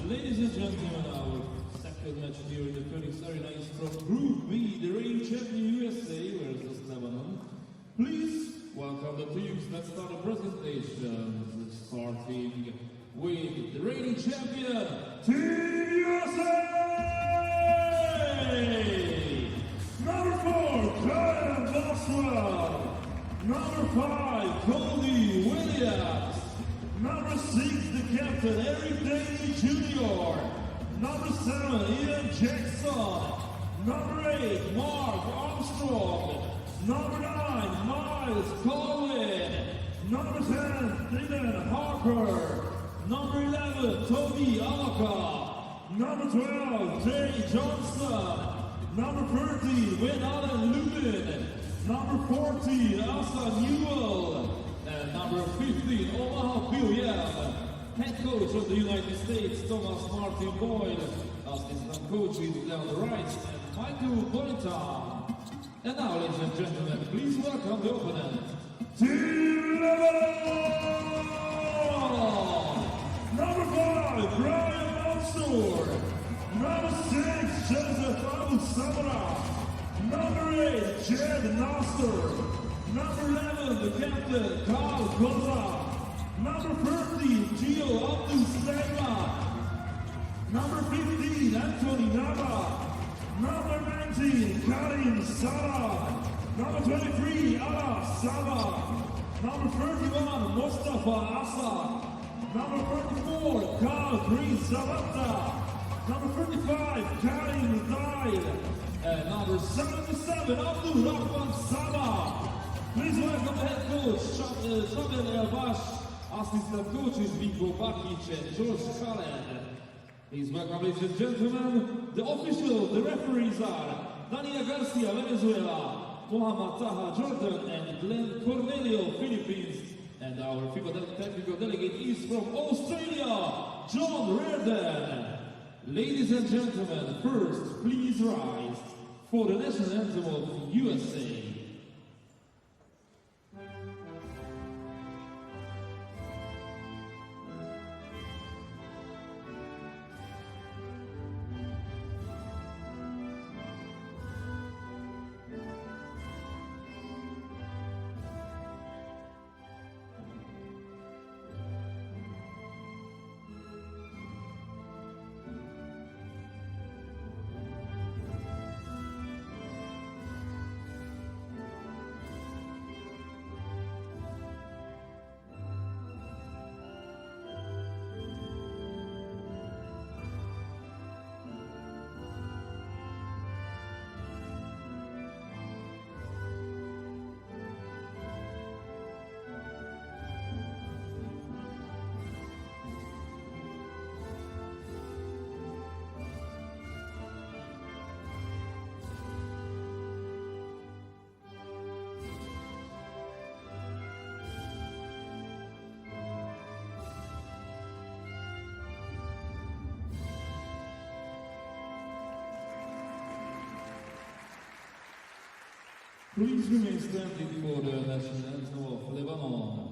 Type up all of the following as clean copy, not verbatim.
Ladies and gentlemen, our second match here in the Phoenix Arena is from Group B, the reigning champion USA versus Lebanon. Please welcome the teams. Let's start the presentations, starting with the reigning champion, Team USA! Number 4, Kyle Boswell. Number 5, Cody Williams. Number 6, the captain, Eric Daly Jr. Number 7, Ian Jackson. Number 8, Mark Armstrong. Number 9, Miles Colvin. Number 10, Dylan Harper. Number 11, Toby Alaka. Number 12, Jay Johnson. Number 30, Win Allen Lubin. Number 14, Asa Newell. And number 15, Omaha William. Head coach of the United States, Thomas Martin Boyd. Assistant coaches down the right, and Michael Bonita. And now, ladies and gentlemen, please welcome the opponent, Team Lebanon! Number 5, Brian Mansour. Number 6, Joseph Abu Samara. Number 8, Jed Nasser. Number 11, the captain, Carl Goza. Number 13, Gio Abdul Slema. Number 15, Anthony Nava. Number 19, Karim Salah. Number 23, Ala Saba. Number 31, Mustafa Asa. Number 34, Carl Green Salata. Number 35, Karim Zaid. And number 77, Abdul Rahman Saba. Please welcome the head coach, Shamil Elbash, assistant coaches Vinko Bakic and George Khaled. Please welcome, ladies and gentlemen, the officials, the referees are Dania Garcia, Venezuela, Mohamed Taha, Jordan, and Glenn Cornelio, Philippines. And our FIBA technical delegate is from Australia, John Reardon. Ladies and gentlemen, first, please rise for the national anthem of USA. Please remain standing for the national anthem of Lebanon.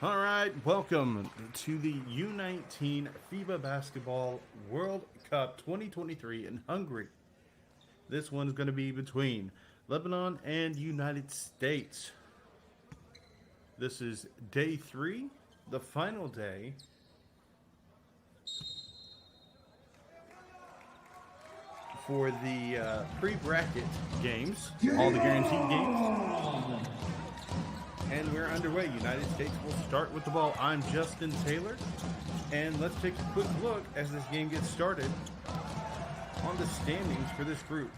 All right, welcome to the U19 FIBA Basketball World Cup 2023 in Hungary. This one is going to be between Lebanon and United States. This is day 3, the final day. For the pre-bracket games, all the guaranteed games. And we're underway. United States will start with the ball. I'm Justin Taylor. And let's take a quick look as this game gets started on the standings for this group.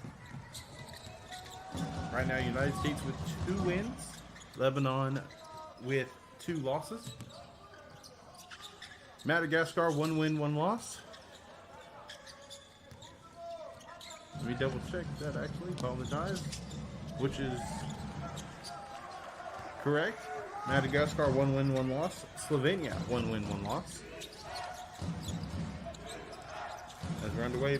Right now, United States with 2 wins. Lebanon with 2 losses. Madagascar, 1 win, 1 loss. Let me double check that actually. Apologize. Which is correct. Madagascar, 1 win, 1 loss. Slovenia, 1 win, 1 loss. As we're underway.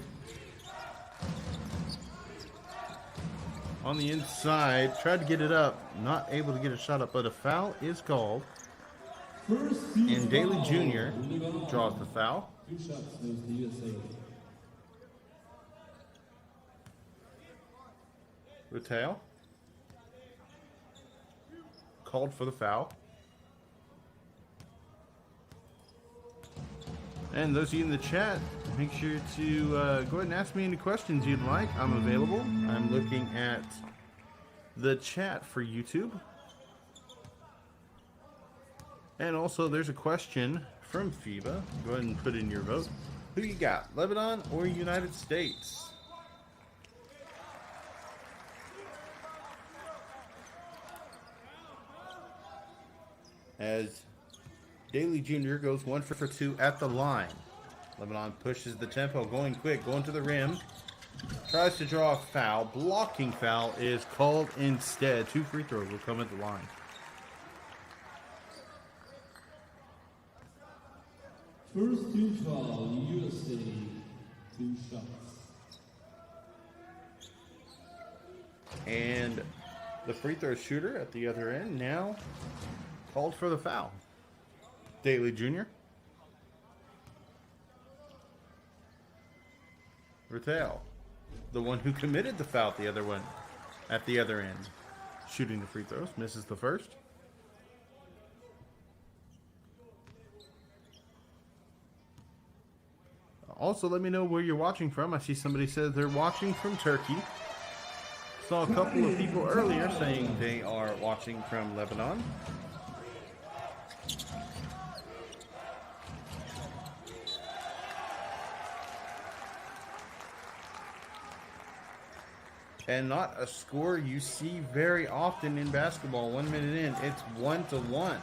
On the inside, tried to get it up. Not able to get a shot up, but a foul is called. And Daly Jr. draws the foul. 2 shots goes to USA. Retail called for the foul. And those of you in the chat, make sure to go ahead and ask me any questions you'd like. I'm available. I'm looking at the chat for YouTube. And also there's a question from FIBA. Go ahead and put in your vote. Who you got, Lebanon or United States? As Daly Jr. goes 1 for 2 at the line. Lebanon pushes the tempo, going quick, going to the rim. Tries to draw a foul. Blocking foul is called instead. 2 free throws will come at the line. First team foul, USA, 2 shots. And the free throw shooter at the other end now called for the foul. Daly Jr. Retail, the one who committed the foul at the other end. Shooting the free throws, misses the first. Also, let me know where you're watching from. I see somebody says they're watching from Turkey. Saw a couple of people earlier saying they are watching from Lebanon. And not a score you see very often in basketball. 1 minute in, it's 1-1.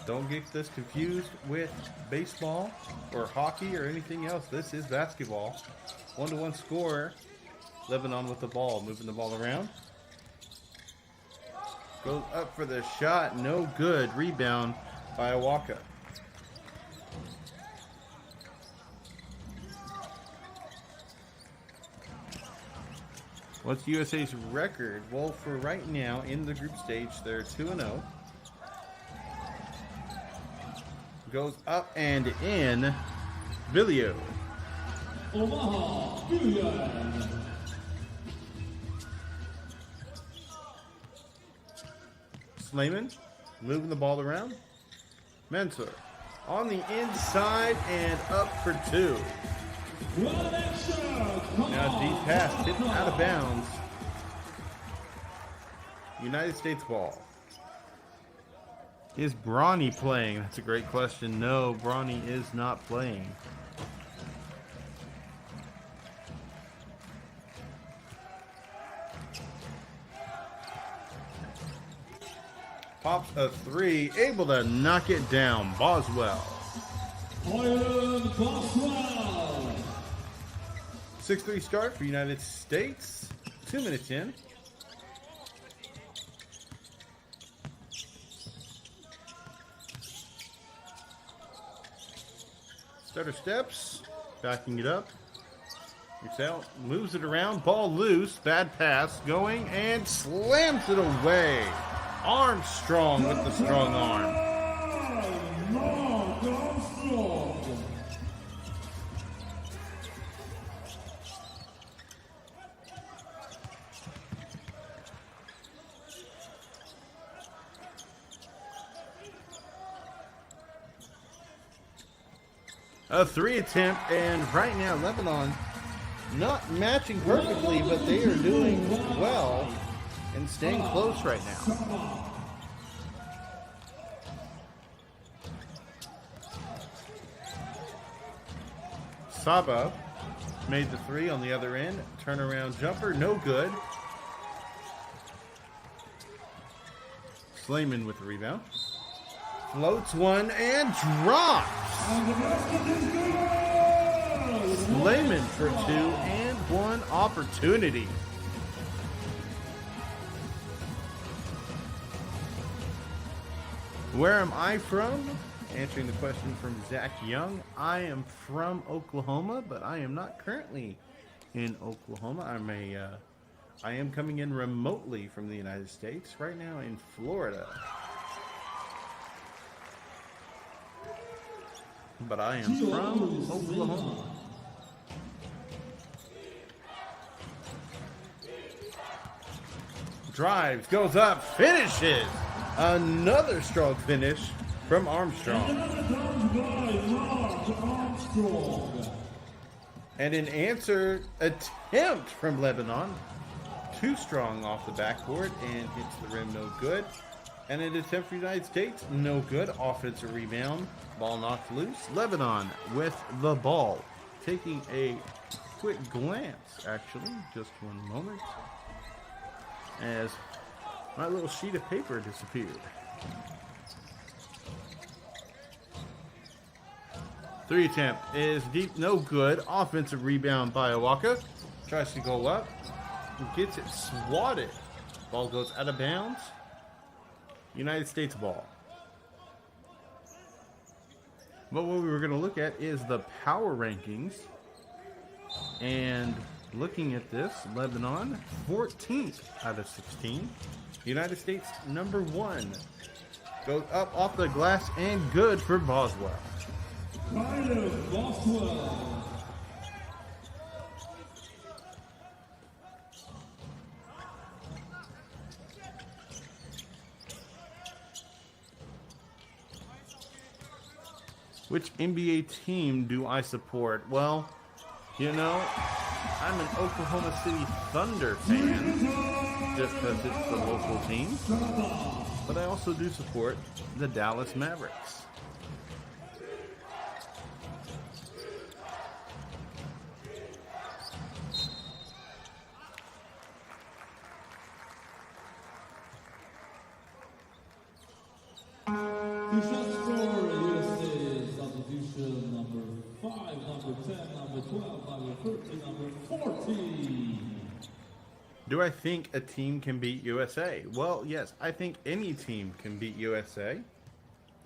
Don't get this confused with baseball or hockey or anything else. This is basketball. 1-1 score. Lebanon with the ball, moving the ball around. Goes up for the shot, no good. Rebound by Awaka. What's USA's record? Well, for right now, in the group stage, they're 2-0. Goes up and in. Vilio. Omaha, Vilio. Slayman moving the ball around. Mensah on the inside and up for 2. Now deep pass hit out of bounds. United States ball. Is Bronny playing? That's a great question. No, Bronny is not playing. Pops a 3, able to knock it down. Boswell. 6-3 start for United States. 2 minutes in. Stutter steps, backing it up. Gets out, moves it around, ball loose, bad pass, going and slams it away. Armstrong with the strong arm. Mark Armstrong. A 3 attempt, and right now Lebanon not matching perfectly, but they are doing well and staying close right now. Saba made the 3 on the other end. Turnaround jumper, no good. Slayman with the rebound. Floats one and drops. Slayman for 2 and 1 opportunity. Where am I from? Answering the question from Zach Young. I am from Oklahoma, but I am not currently in Oklahoma. I am coming in remotely from the United States right now in Florida. But I am from Oklahoma. Drives, goes up, finishes. Another strong finish from Armstrong. And an answer attempt from Lebanon. Too strong off the backboard and hits the rim, no good. And an attempt for the United States, no good. Offensive rebound, ball knocked loose. Lebanon with the ball. Taking a quick glance, actually, just one moment, as my little sheet of paper disappeared. 3 attempt is deep, no good. Offensive rebound by Awaka. Tries to go up, gets it swatted. Ball goes out of bounds. United States ball. But what we were going to look at is the power rankings. And looking at this, Lebanon 14th out of 16. United States number 1. Goes up off the glass and good for Boswell. Boswell. Which NBA team do I support? Well, you know, I'm an Oklahoma City Thunder fan, just because it's the local team. But I also do support the Dallas Mavericks. Number 5, number 10, number 12, number 13, number 14. Do I think a team can beat USA? Well, yes, I think any team can beat USA.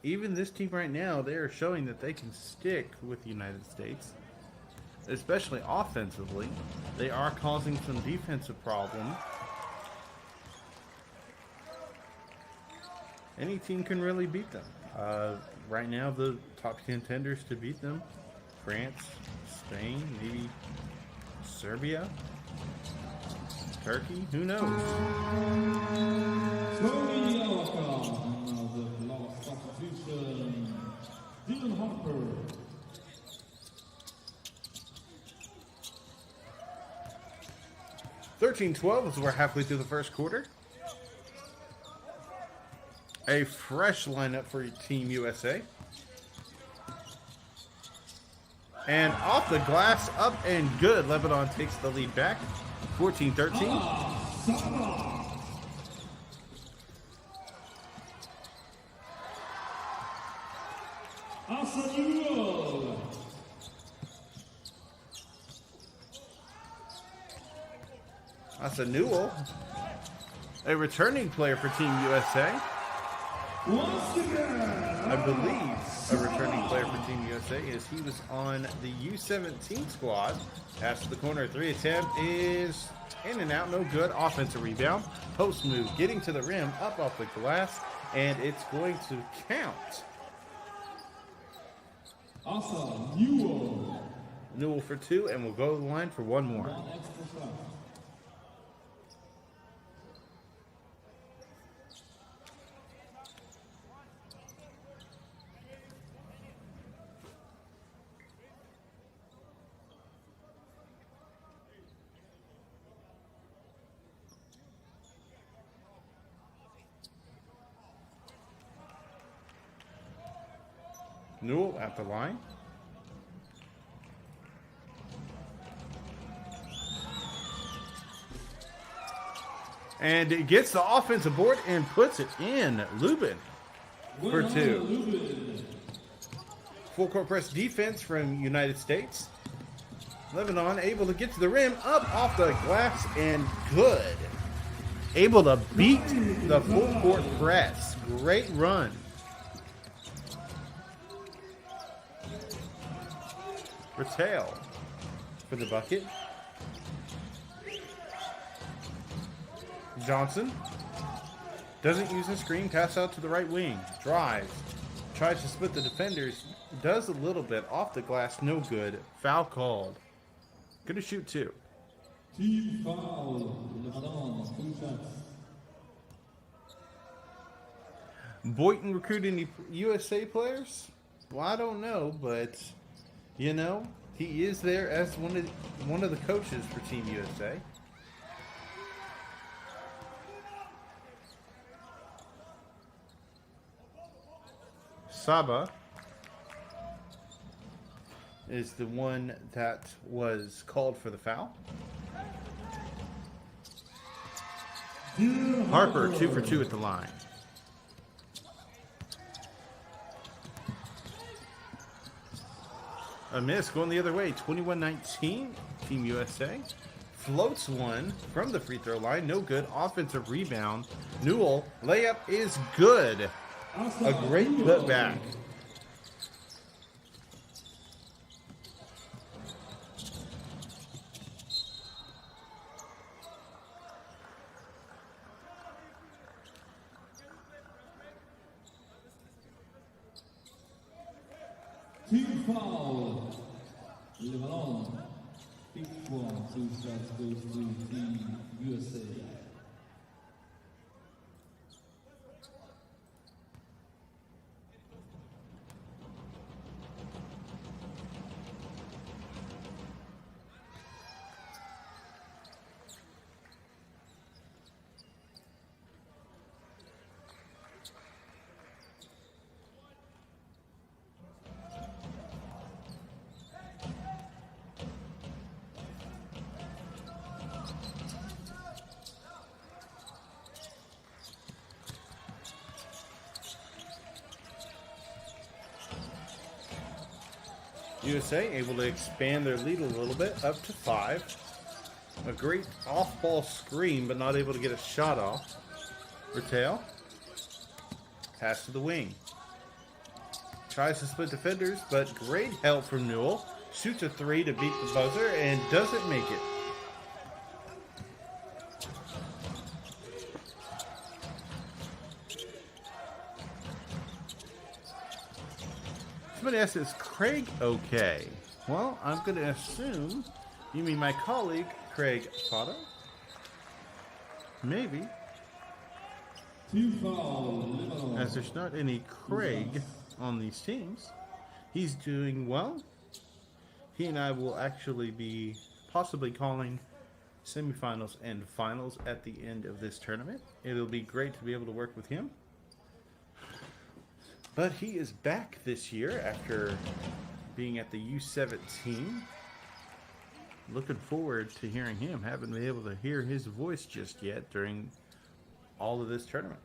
Even this team right now, they are showing that they can stick with the United States, especially offensively. They are causing some defensive problems. Any team can really beat them. Right now, the top contenders to beat them: France, Spain, maybe Serbia, Turkey, who knows? Tony Ellicott, the last substitution, Dylan Harper. (13-12) as we're halfway through the first quarter. A fresh lineup for Team USA. And off the glass, up and good. Lebanon takes the lead back. 14-13. That's a Newell. A returning player for Team USA. Once again, I believe, a returning player for Team USA, as he was on the U17 squad. Pass to the corner, 3 attempt is in and out, no good. Offensive rebound, post move, getting to the rim, up off the glass, and it's going to count. Awesome. Newell for 2, and we'll go to the line for one more. Newell at the line. And it gets the offensive board and puts it in. Lubin for 2. Full court press defense from United States. Lebanon able to get to the rim, up off the glass, and good. Able to beat the full court press. Great run. Rattale for the bucket. Johnson doesn't use a screen, pass out to the right wing, drives, tries to split the defenders, does a little bit off the glass, no good. Foul called. Gonna shoot 2. Team foul. Lebanon, 2 shots. Boynton recruiting any USA players? Well, I don't know, but you know, he is there as one of the coaches for Team USA. Saba is the one that was called for the foul. Harper 2 for 2 at the line. A miss going the other way. 21-19. Team USA floats one from the free throw line. No good. Offensive rebound. Newell layup is good. A great putback. Team foul. Lebanon. Big one. 2 shots goes to Team USA. USA able to expand their lead a little bit, up to 5. A great off-ball screen, but not able to get a shot off. Rattale. Pass to the wing. Tries to split defenders, but great help from Newell. Shoots a 3 to beat the buzzer and doesn't make it. Somebody asks, is Craig okay? Well, I'm going to assume you mean my colleague, Craig Fotto? Maybe. As there's not any Craig on these teams. He's doing well. He and I will actually be possibly calling semifinals and finals at the end of this tournament. It'll be great to be able to work with him. But he is back this year after being at the U17. Looking forward to hearing him. Haven't been able to hear his voice just yet during all of this tournament.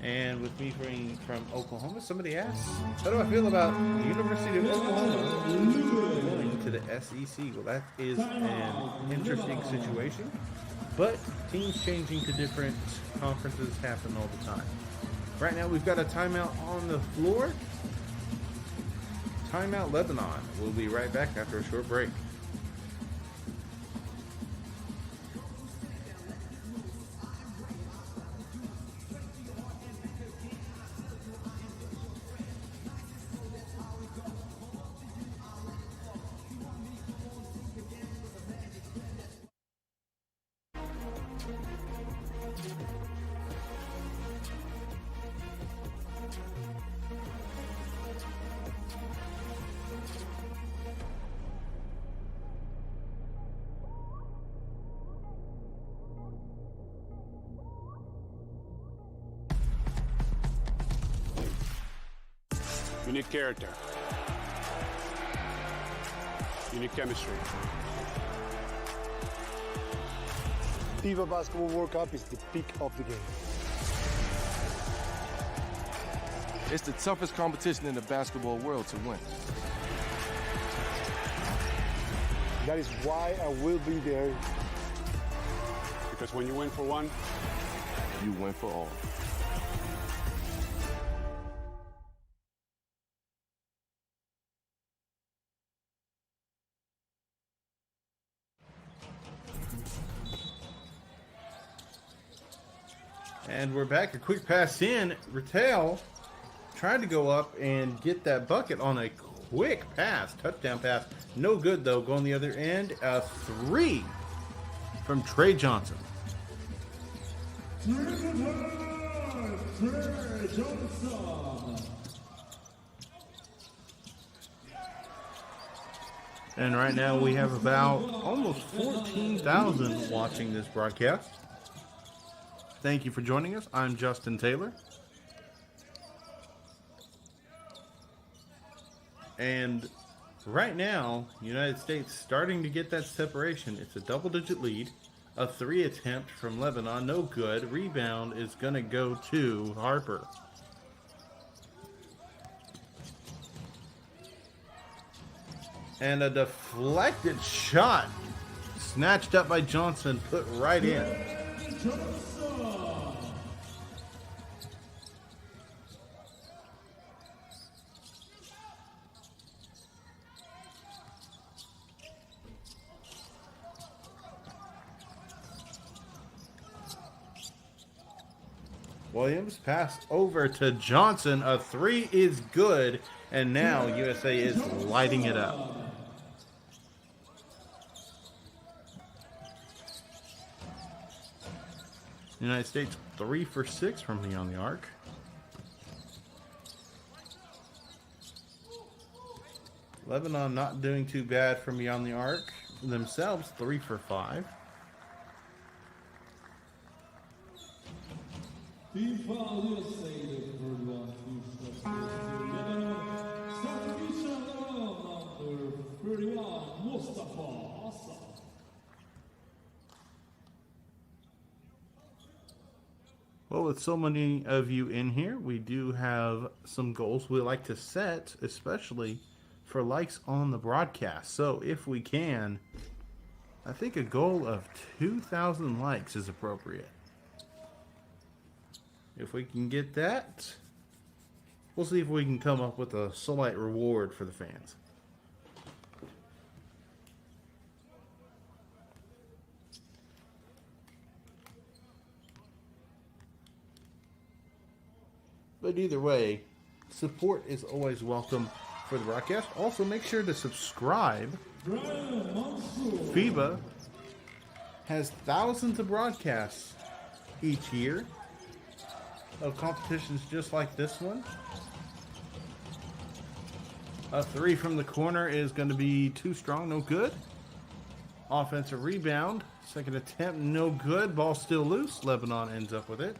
And with me being from Oklahoma, somebody asks, how do I feel about the University of Oklahoma going to the SEC? Well, that is an interesting situation. but teams changing to different conferences happen all the time. Right now we've got a timeout on the floor. Timeout Lebanon. We'll be right back after a short break. Unique character. Unique chemistry. FIBA Basketball World Cup is the peak of the game. It's the toughest competition in the basketball world to win. That is why I will be there. Because when you win for one, You win for all. And we're back. A quick pass in. Rattel tried to go up and get that bucket on a quick pass. Touchdown pass. No good, though. Going the other end. A three from Trey Johnson. Trey Johnson. And right now we have about almost 14,000 watching this broadcast. Thank you for joining us. I'm Justin Taylor. And right now, United States starting to get that separation. It's a double-digit lead. A three attempt from Lebanon, no good. Rebound is going to go to Harper. And a deflected shot snatched up by Johnson, put right in. Williams passed over to Johnson. A three is good, and now USA is lighting it up. United States 3 for 6 from beyond the arc. Lebanon not doing too bad from beyond the arc themselves, 3 for 5. FIBA USA Lebanon substitution number 31 Mustafa Hassan. Well, with so many of you in here, we do have some goals we like to set, especially for likes on the broadcast. So if we can, I think a goal of 2,000 likes is appropriate. If we can get that, we'll see if we can come up with a slight reward for the fans. But either way, support is always welcome for the broadcast. Also, make sure to subscribe. FIBA has thousands of broadcasts each year of competitions just like this one. A three from the corner is going to be too strong, no good. Offensive rebound, second attempt, no good. Ball still loose. Lebanon ends up with it.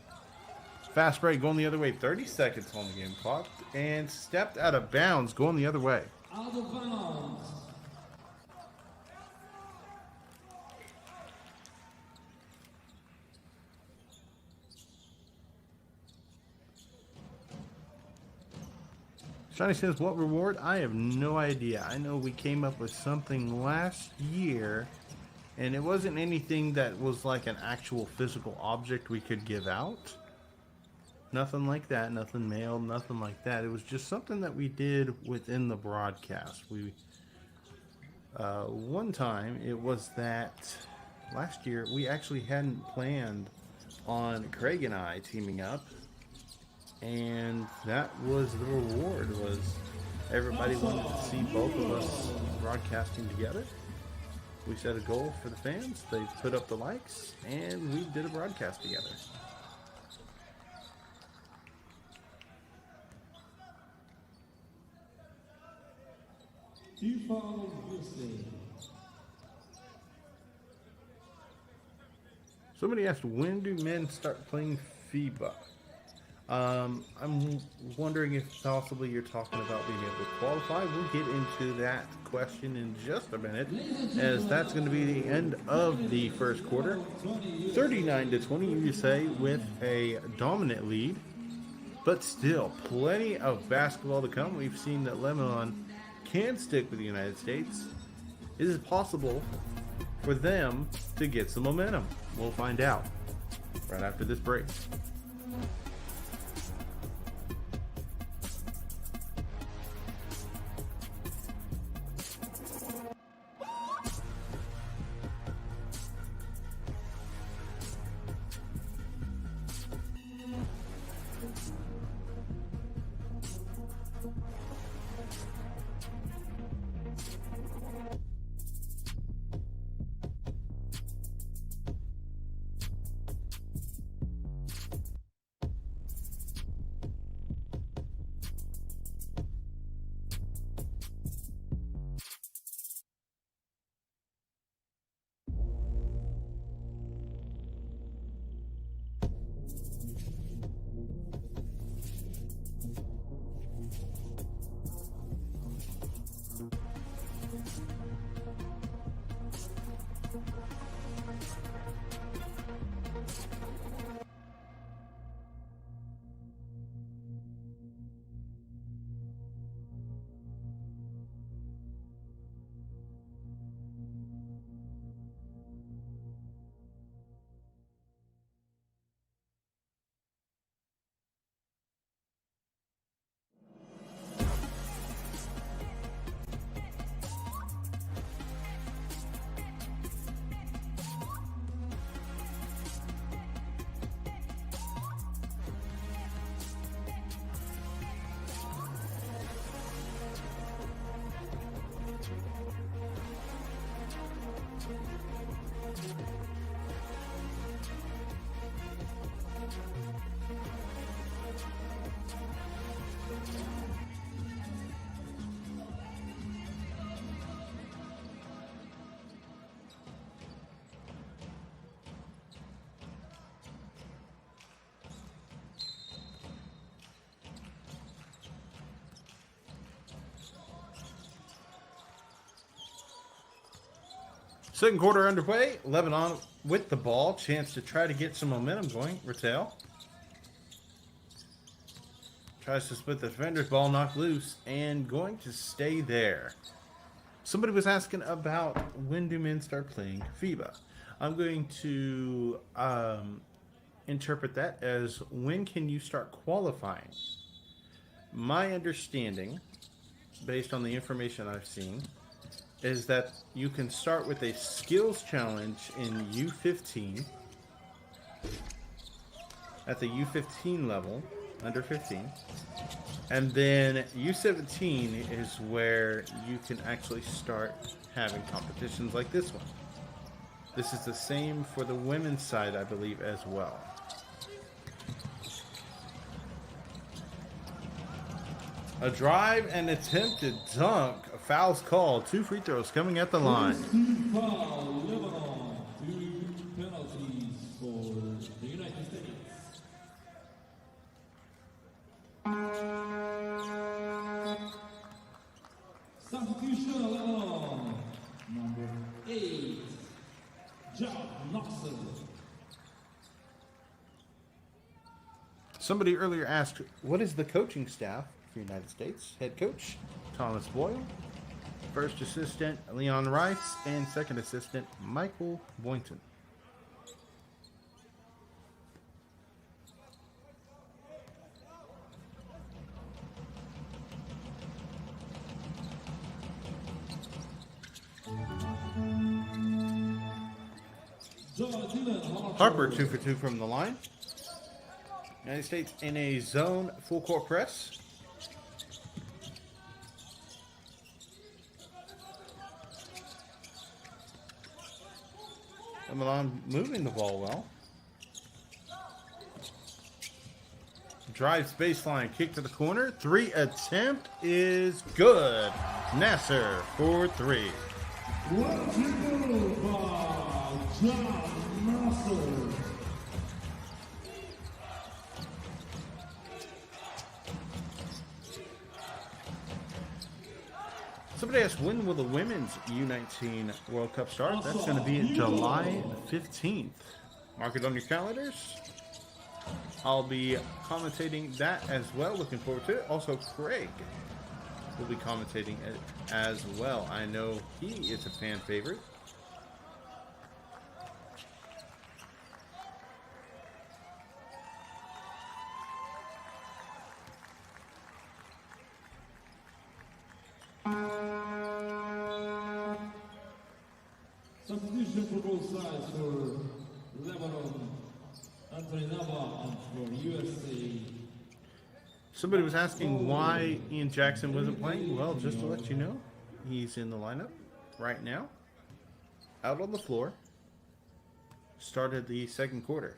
Fast break going the other way, 30 seconds on the game clock. And stepped out of bounds going the other way. Out of bounds. Johnny says, what reward? I have no idea. I know we came up with something last year And it wasn't anything that was like an actual physical object we could give out. Nothing like that, nothing mailed, nothing like that. It was just something that we did within the broadcast. One time, it was that last year we actually hadn't planned on Craig and I teaming up, and that was the reward. Was everybody wanted to see both of us broadcasting together. We set a goal for the fans. They put up the likes, and we did a broadcast together. FIBA USA. Somebody asked, when do men start playing FIBA? I'm wondering if possibly you're talking about being able to qualify. We'll get into that question in just a minute, as that's going to be the end of the first quarter. 39-20 USA with a dominant lead, but still plenty of basketball to come. We've seen that Lebanon can stick with the United States. Is it possible for them to get some momentum? We'll find out right after this break. Second quarter underway. Lebanon with the ball. Chance to try to get some momentum going. Rattel tries to split the defender's ball, knocked loose, and going to stay there. Somebody was asking about when do men start playing FIBA. I'm going to interpret that as when can you start qualifying. My understanding, based on the information I've seen, is that you can start with a skills challenge in U15 at the U15 level, under 15, and then U17 is where you can actually start having competitions like this one. This is the same for the women's side, I believe, as well. A drive and attempted dunk. A foul's called. 2 free throws coming at the line. Foul, Lebanon. 2 penalties for the United States. Substitution, Lebanon. Number 8, John Knoxon. Somebody earlier asked, what is the coaching staff for the United States? Head coach Thomas Boyle, First assistant, Leon Rice, and second assistant, Michael Boynton. Harper 2 for 2 from the line. United States in a zone full court press. Lebanon moving the ball well. Drives baseline, kick to the corner. 3 attempt is good. Nasser for 3. Somebody asked, when will the women's U19 World Cup start? That's going to be July 15th. Mark it on your calendars. I'll be commentating that as well. Looking forward to it. Also, Craig will be commentating it as well. I know he is a fan favorite. Substitution for both sides for Lebanon, and for USA. Somebody was asking why Ian Jackson wasn't playing. Well, just to let you know, he's in the lineup right now. Out on the floor. Started the second quarter.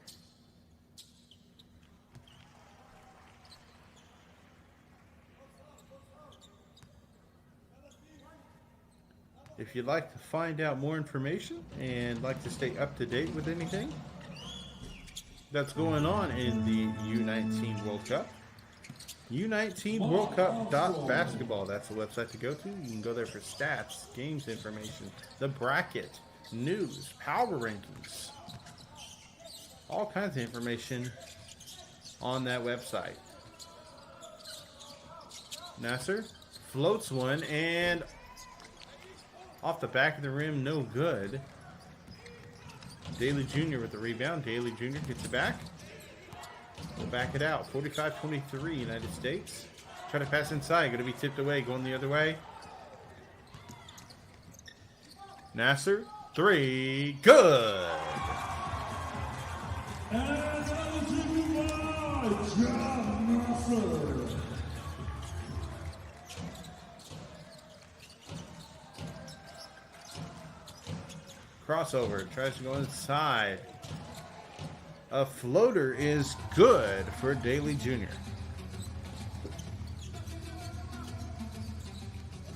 If you'd like to find out more information and like to stay up to date with anything that's going on in the U19 World Cup, U19WorldCup.basketball. That's the website to go to. You can go there for stats, games information, the bracket, news, power rankings, all kinds of information on that website. Nasser floats one and off the back of the rim, no good. Daly Jr. with the rebound. Daly Jr. gets it back. We'll back it out. 45-23 United States. Try to pass inside. Going to be tipped away. Going the other way. Nasser. 3. Good. And eligible by John Nasser. Crossover. Tries to go inside. A floater is good for Daly Jr.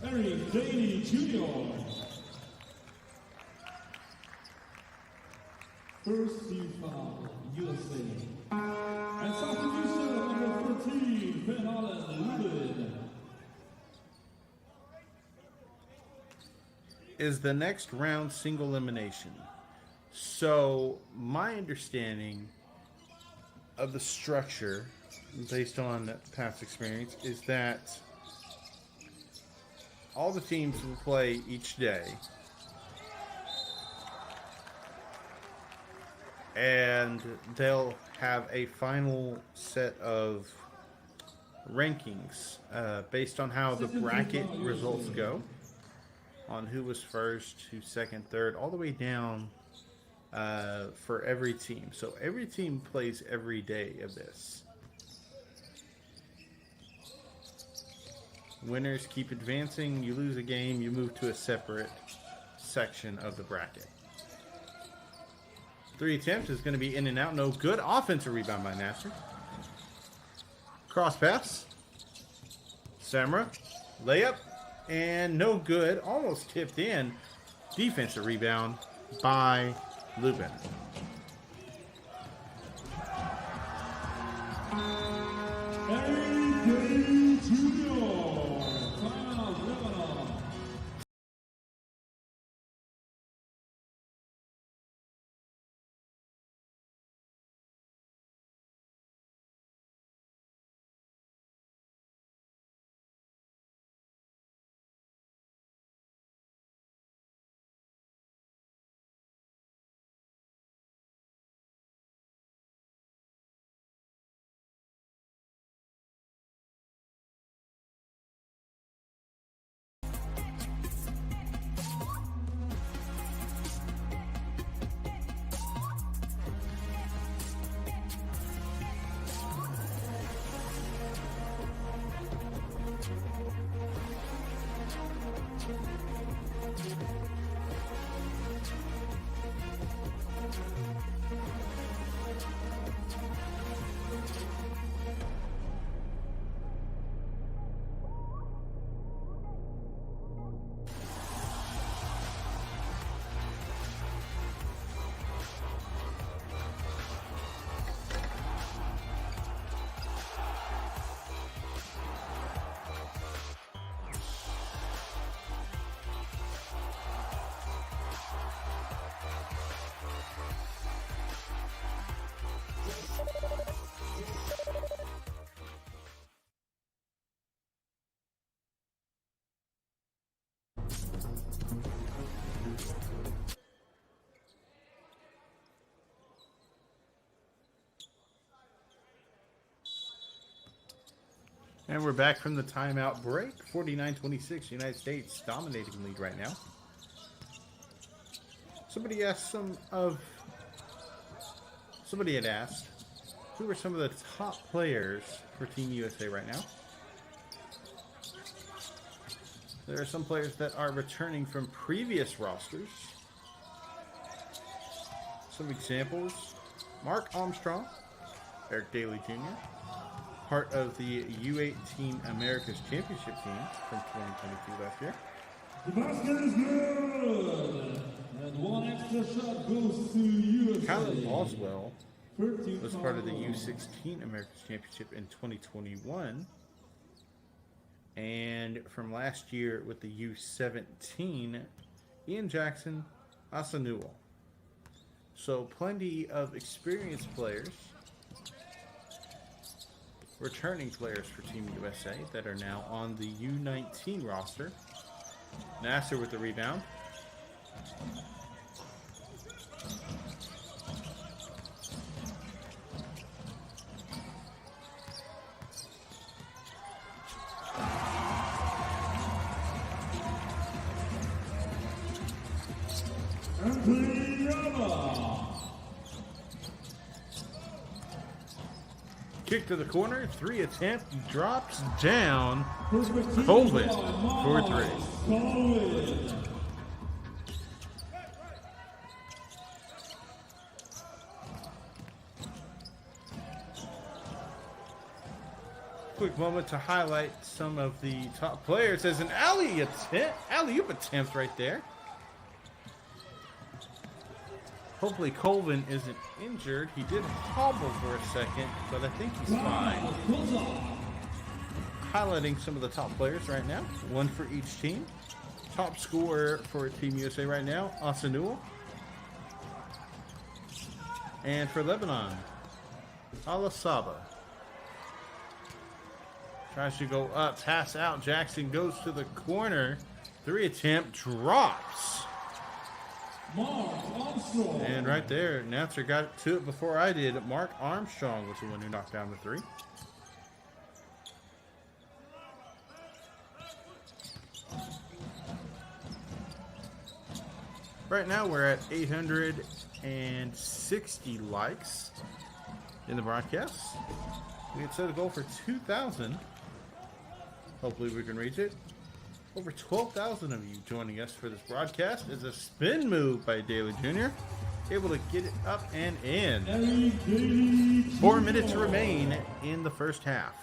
Eric Daly Jr. First team foul, USA. And substitution number 13, Ben Allen. Is the next round single elimination. So my understanding of the structure based on past experience is that all the teams will play each day, and they'll have a final set of rankings based on how the bracket results go, on who was first, who's second, third, all the way down for every team. So every team plays every day of this. Winners keep advancing. You lose a game, you move to a separate section of the bracket. 3 attempts is going to be in and out. No good. Offensive rebound by Nasser. Cross pass. Samra. Layup. And no good. Almost tipped in. Defensive rebound by Lubin. And we're back from the timeout break. 49-26, United States dominating lead right now. Somebody had asked, who are some of the top players for Team USA right now? There are some players that are returning from previous rosters. Some examples: Mark Armstrong, Eric Daly Jr., part of the U18 America's Championship team from 2022 last year. The basket is good. And one extra shot goes to USA. Kylan Boswell was part of the U16 America's Championship in 2021. And from last year with the U17, Ian Jackson, Asa Newell. So plenty of experienced players, returning players for Team USA that are now on the U19 roster. Nasser with the rebound. Kick to the corner, 3 attempt, drops down. Colvin for 3. Quick moment to highlight some of the top players as an alley-oop attempt right there. Hopefully Colvin isn't injured. He did hobble for a second, but I think he's fine. Highlighting some of the top players right now. One for each team. Top scorer for Team USA right now, Asa Newell. And for Lebanon, Ala Saba. Tries to go up, pass out. Jackson goes to the corner. 3 attempt, drops. And right there, Nasser got to it before I did. Mark Armstrong was the one who knocked down the 3. Right now we're at 860 likes in the broadcast. We had set a goal for 2,000. Hopefully we can reach it. Over 12,000 of you joining us for this broadcast. Is a spin move by Daly Jr. Able to get it up and in. 4 minutes remain in the first half.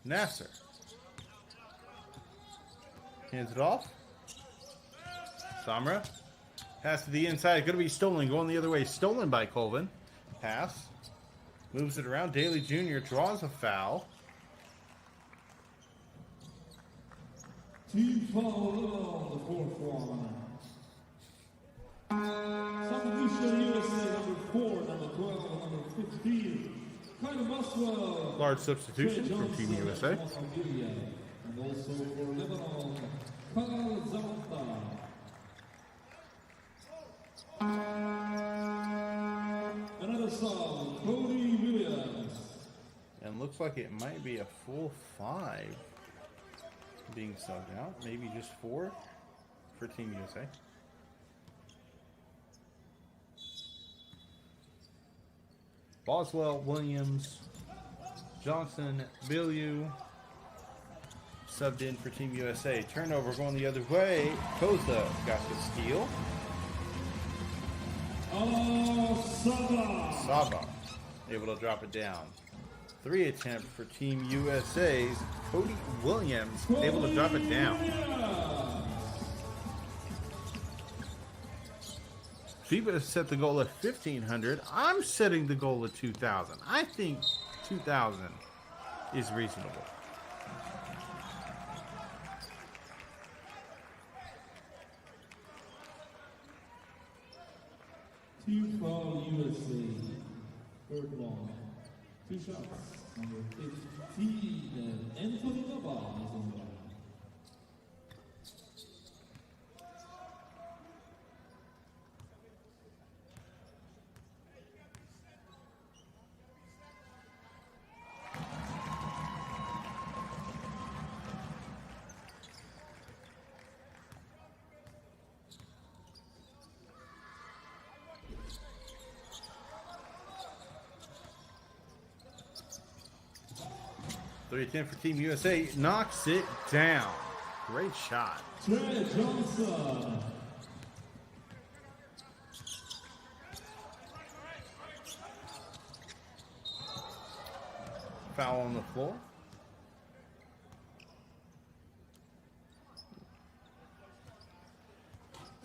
Nasser hands it off. Samra. Pass to the inside. Going to be stolen. Going the other way. Stolen by Colvin. Pass. Moves it around. Daly Jr. draws a foul. Team foul on the 4th one. Substitution USA number 4, number 12, number 15. Kylan Boswell. Large substitution from Team USA. And also for Lebanon, Kyle Zalta. Another sub, Cody Williams. And looks like it might be a full 5 being subbed out. Maybe just 4 for Team USA. Boswell, Williams, Johnson, Billieu subbed in for Team USA. Turnover going the other way. Koza got the steal. Saba able to drop it down. 3 attempt for Team USA's Cody Williams able to drop it down. FIBA has set the goal at 1,500. I'm setting the goal at 2,000. I think 2,000 is reasonable. Team foul USA. 3rd one. 2 shots. Number 15, Anthony Laba is on the line. 3-10 for Team USA. Knocks it down. Great shot. Trey Johnson. Foul on the floor.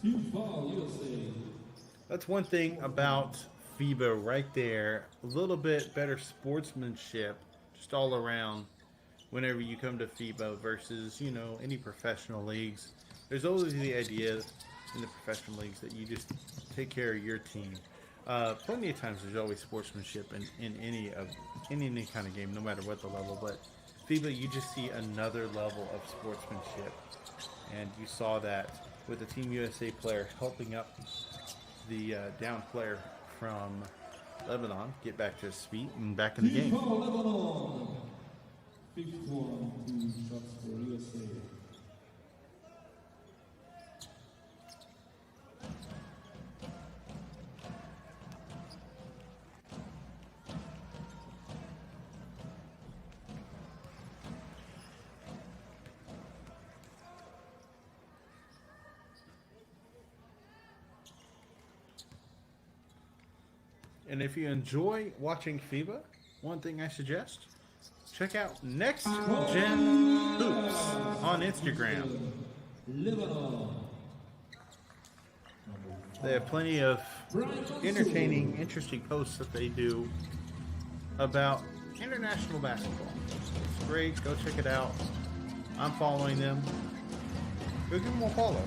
Team foul USA. That's one thing about FIBA right there. A little bit better sportsmanship just all around whenever you come to FIBA versus, you know, any professional leagues. There's always the idea in the professional leagues that you just take care of your team. Plenty of times there's always sportsmanship in any kind of game, no matter what the level. But FIBA, you just see another level of sportsmanship, and you saw that with the Team USA player helping up the down player from Lebanon get back to his feet and back in the game. Team foul Lebanon. Big one, 2 shots for USA. And if you enjoy watching FIBA, one thing I suggest, check out Next Gen Hoops on Instagram. Lebanon. They have plenty of entertaining, interesting posts that they do about international basketball. It's great. Go check it out. I'm following them. Go give them a follow.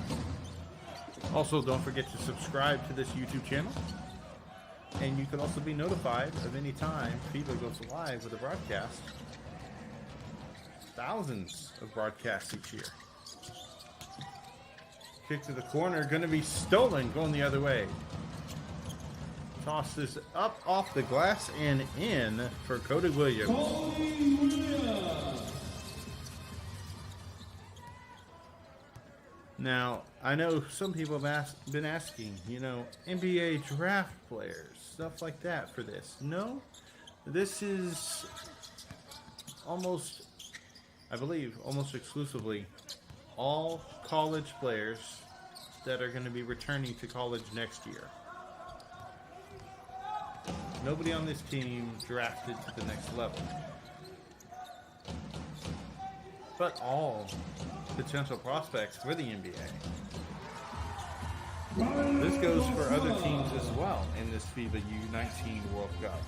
Also, don't forget to subscribe to this YouTube channel. And you can also be notified of any time FIBA goes live with a broadcast. Thousands of broadcasts each year. Kick to the corner, going to be stolen, going the other way. Toss this up off the glass and in for Cody Williams. Cody Williams. Now, I know some people have been asking, you know, NBA draft players, stuff like that for this. No, this is almost, I believe, almost exclusively all college players that are going to be returning to college next year. Nobody on this team drafted to the next level. But all potential prospects for the NBA. This goes for other teams as well in this FIBA U19 World Cup.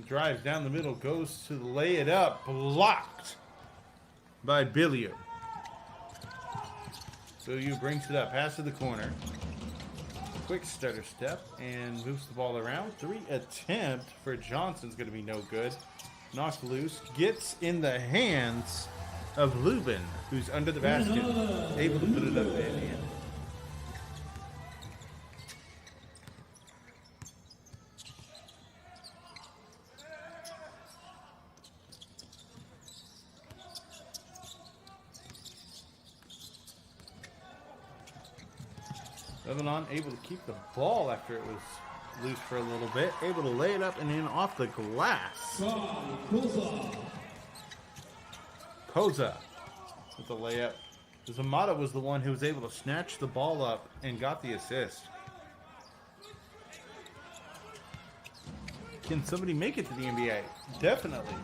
Drives down the middle, goes to lay it up, blocked by Billiou. Billiou brings it up, pass to the corner. Quick stutter step and moves the ball around. 3 attempt for Johnson's going to be no good. Knocked loose, gets in the hands of Lubin, who's under the basket, able to put it up and in. Lebanon able to keep the ball after it was loose for a little bit. Able to lay it up and in off the glass. Koza with the layup. Zamata was the one who was able to snatch the ball up and got the assist. Can somebody make it to the NBA? Definitely.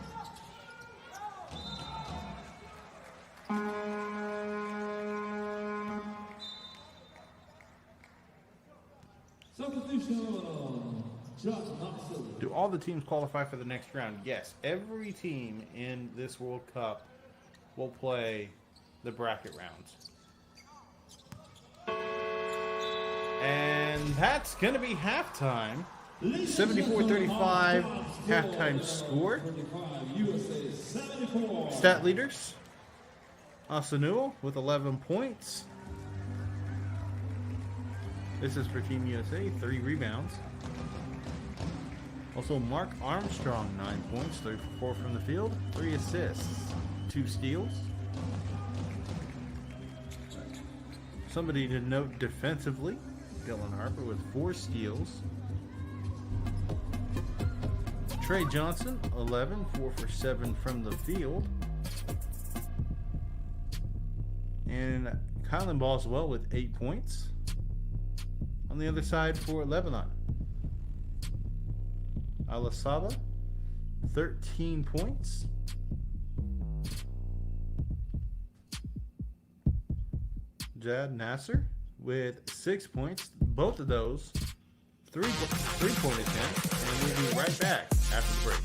Do all the teams qualify for the next round? Yes. Every team in this World Cup will play the bracket rounds. And that's going to be halftime. 74-35 halftime score. Stat leaders. Asanuel with 11 points. This is for Team USA, 3 rebounds. Also, Mark Armstrong, 9 points, 3 for 4 from the field, 3 assists, 2 steals. Somebody to note defensively, Dylan Harper with 4 steals. Trey Johnson, 11, 4 for 7 from the field. And Kylan Boswell with 8 points. On the other side for Lebanon, Alasaba, 13 points. Jad Nasser with 6 points. Both of those three-point attempts. And we'll be right back after the break.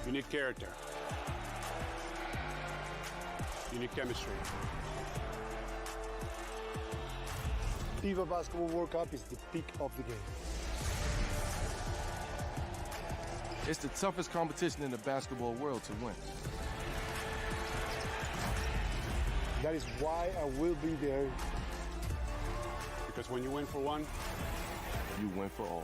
You need character. You need chemistry. FIBA Basketball World Cup is the peak of the game. It's the toughest competition in the basketball world to win. That is why I will be there. Because when you win for one, You win for all.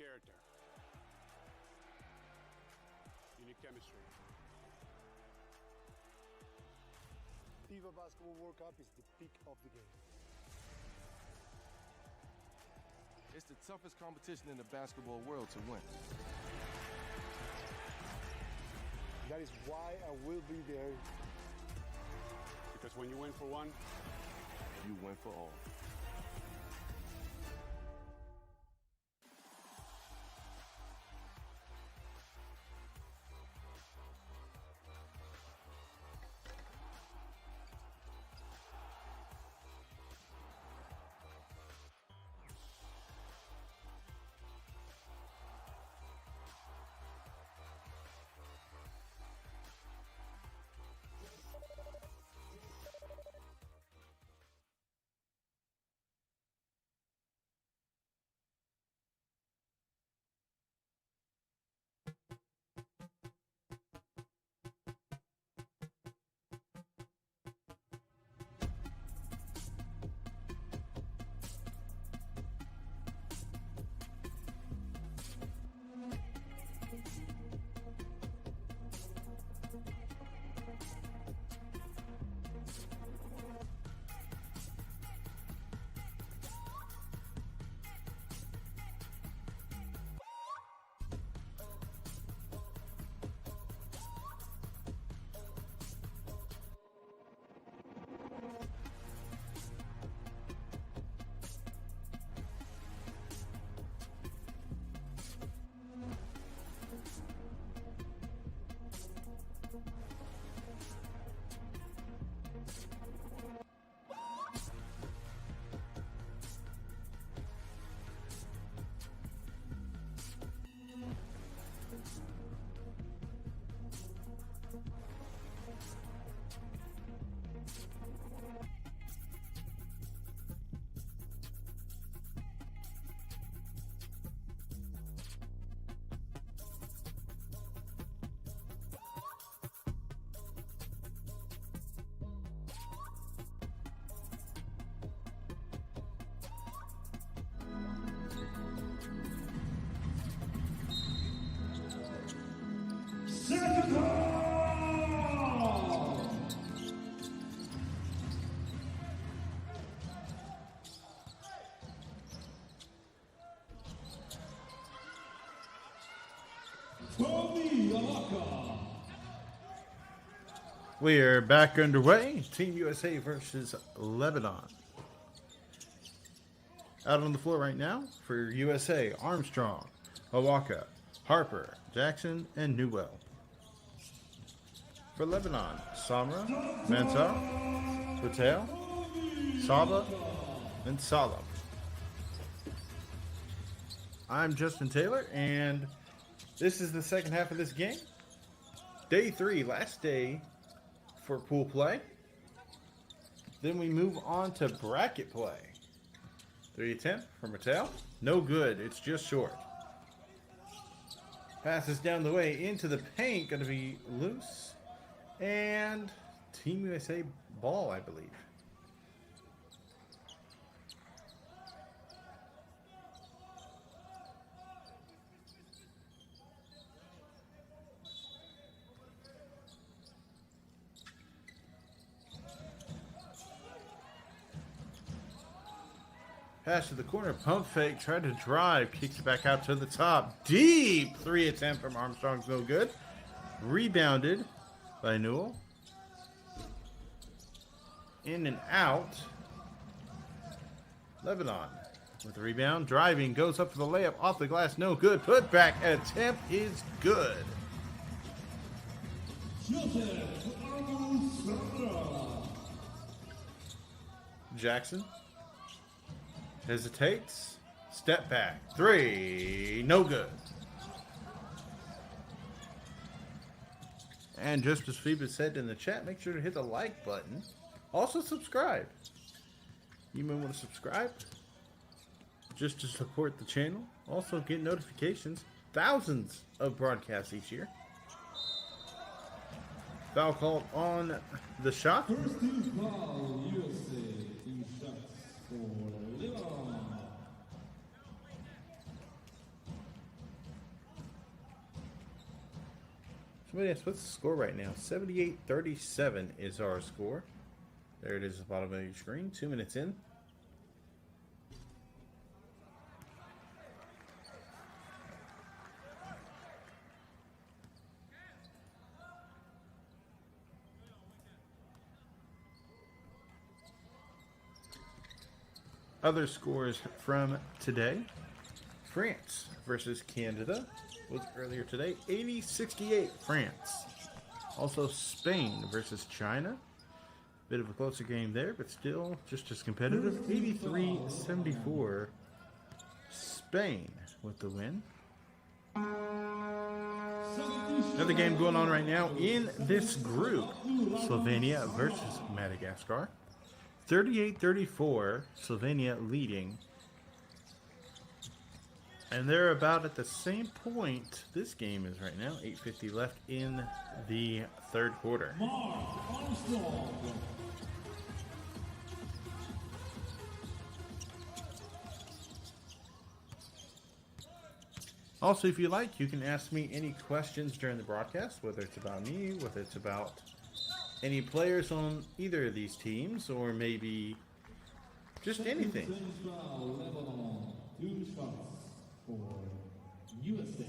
character. You need chemistry. FIBA Basketball World Cup is the peak of the game. It's the toughest competition in the basketball world to win. That is why I will be there. Because when you win for one, You win for all. Second call! Tony Alaka. We are back underway. Team USA versus Lebanon. Out on the floor right now for USA, Armstrong, Awaka, Harper, Jackson, and Newell. For Lebanon, Samra, Mantar, Patel, Saba, and Salam. I'm Justin Taylor, and this is the second half of this game. Day 3, last day for pool play. Then we move on to bracket play. 3 attempt from Mattel. No good. It's just short. Passes down the way into the paint. Going to be loose. And Team USA ball, I believe. Pass to the corner, pump fake, tried to drive, kicks it back out to the top. Deep 3 attempt from Armstrong's no good. Rebounded by Newell. In and out. Lebanon with the rebound, driving, goes up for the layup, off the glass, no good. Put back attempt is good. Jackson hesitates, step back, 3, no good. And just as FIBA said in the chat, make sure to hit the like button. Also subscribe. You may want to subscribe just to support the channel. Also get notifications. Thousands of broadcasts each year. Foul called on the shot. First team foul, USA. 2 shots for Lebanon. Well, yes, what's the score right now? 78-37 is our score. There it is at the bottom of your screen. 2 minutes in. Other scores from today. France versus Canada was earlier today. 80-68 France. Also Spain versus China. Bit of a closer game there, but still just as competitive. 83-74 Spain with the win. Another game going on right now in this group. Slovenia versus Madagascar. 38-34, Slovenia leading. And they're about at the same point this game is right now. 8:50 left in the third quarter. Also, if you like, you can ask me any questions during the broadcast, whether it's about me, whether it's about any players on either of these teams, or maybe just anything. Lebanon, 2 shots for USA.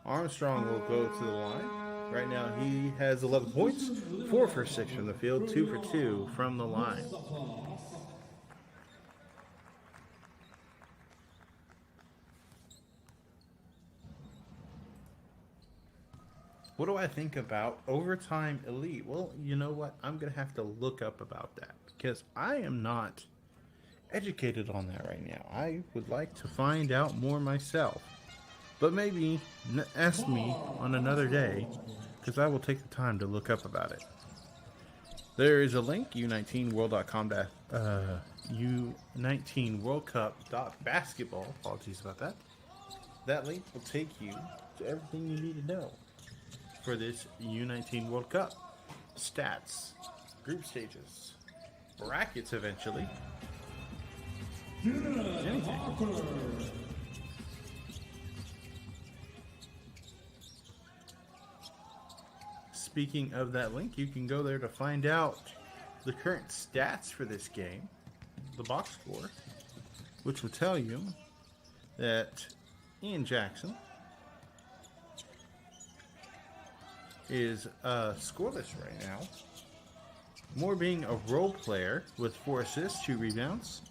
Armstrong will go to the line. Right now he has 11 points, 4 for 6 from the field, 2 for 2 from the line. What do I think about overtime elite? Well, you know what? I'm going to have to look up about that because I am not educated on that right now. I would like to find out more myself. But maybe ask me on another day because I will take the time to look up about it. There is a link, U19World.com, U19WorldCup.basketball. Apologies about that. That link will take you to everything you need to know for this U19 World Cup. Stats, group stages, brackets eventually. Anything. Speaking of that link, you can go there to find out the current stats for this game, the box score, which will tell you that Ian Jackson is scoreless right now. Moore being a role player with 4 assists, 2 rebounds.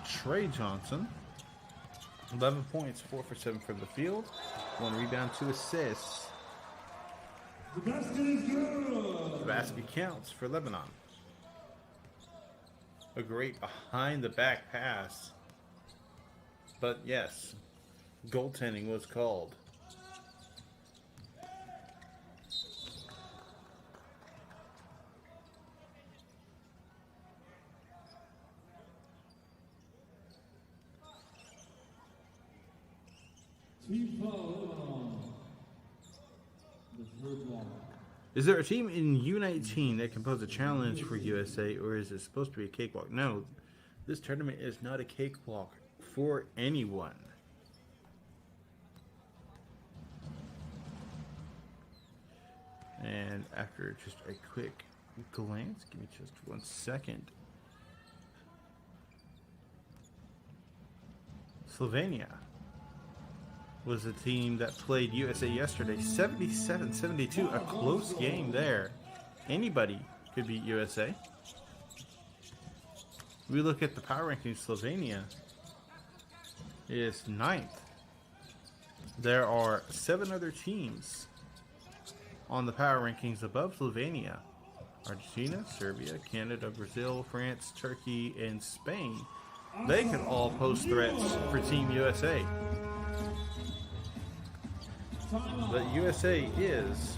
Trey Johnson, 11 points, 4 for 7 from the field, 1 rebound, 2 assists. The basket is good. The basket counts for Lebanon. A great behind the back pass. But yes, goaltending was called. Team Lebanon. The third one. Is there a team in U19 that can pose a challenge for USA, or is it supposed to be a cakewalk? No, this tournament is not a cakewalk for anyone. And after just a quick glance, give me just 1 second. Slovenia was a team that played USA yesterday. 77-72, a close game there. Anybody could beat USA. We look at the power rankings. Slovenia is 9th. There are 7 other teams on the power rankings above Slovenia. Argentina, Serbia, Canada, Brazil, France, Turkey, and Spain. They could all pose threats for Team USA. But USA is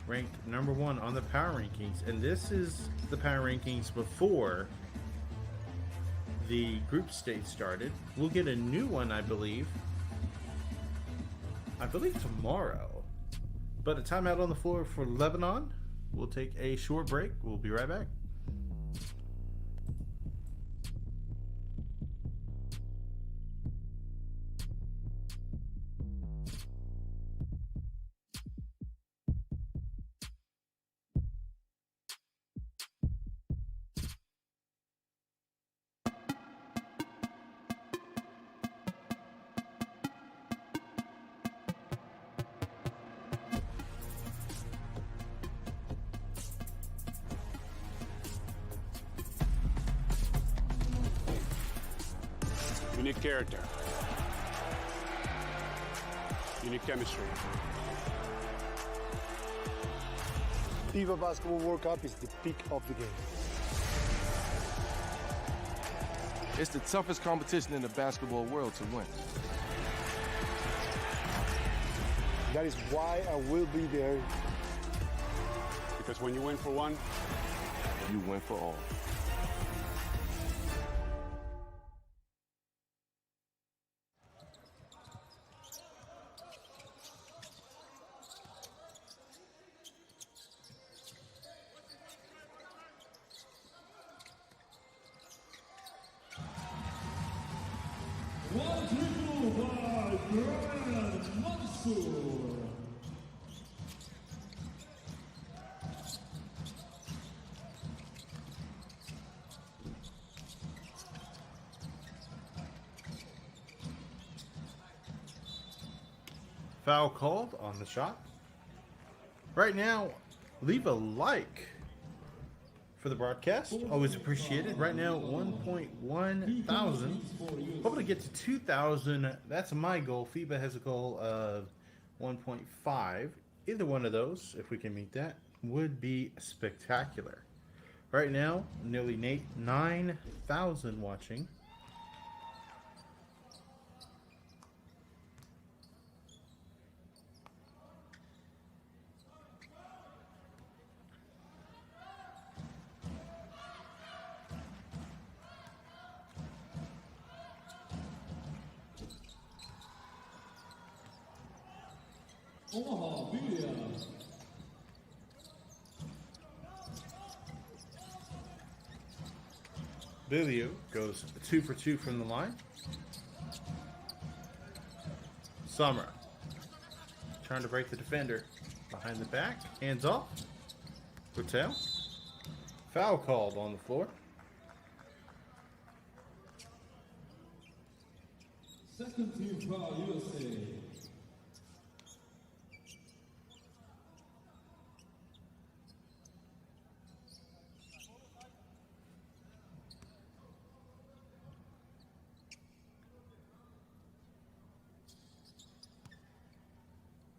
ranked number 1 on the power rankings, and this is the power rankings before the group stage started. We'll get a new one, I believe tomorrow. But a timeout on the floor for Lebanon. We'll take a short break. We'll be right back. You need character. You need chemistry. FIBA Basketball World Cup is the peak of the game. It's the toughest competition in the basketball world to win. That is why I will be there. Because when you win for one, You win for all. One triple by Brian Mansour. Foul called on the shot. Right now, leave a like for the broadcast. Always appreciated. Right now, 1.1 thousand. Hoping to get to 2,000. That's my goal. FIBA has a goal of 1.5. Either one of those, if we can meet that, would be spectacular. Right now, nearly 9,000 watching. Omaha, Media. Bilio goes 2 for 2 from the line. Summer trying to break the defender behind the back. Hands off. Hotel. Foul called on the floor. Second team foul, USA.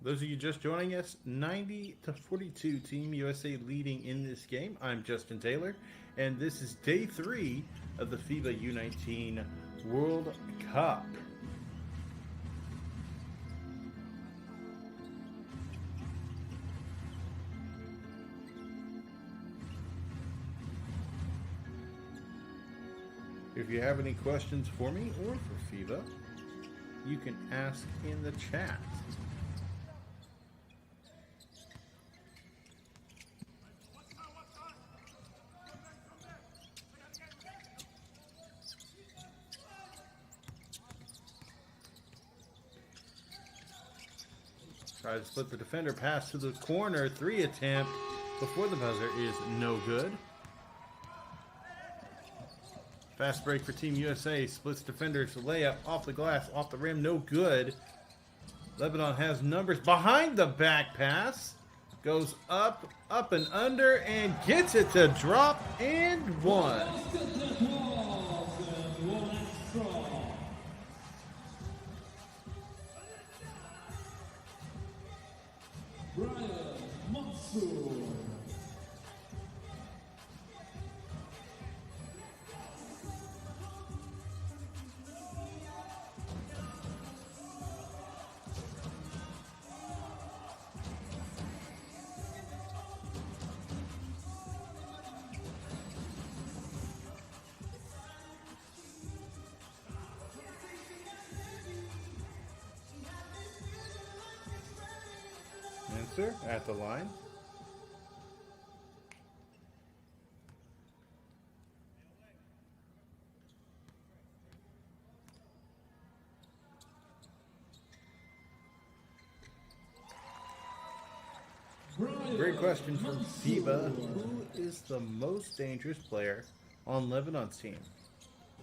Those of you just joining us, 90-42, Team USA leading in this game. I'm Justin Taylor, and this is day 3 of the FIBA U19 World Cup. If you have any questions for me or for FIBA, you can ask in the chat. Try to split the defender, pass to the corner, 3 attempt before the buzzer is no good. Fast break for Team USA, splits defenders, layup off the glass, off the rim, no good. Lebanon has numbers behind the back pass, goes up, up and under, and gets it to drop and one. Brian Mansour. Answer at the line. Great question from FIBA. Who is the most dangerous player on Lebanon's team?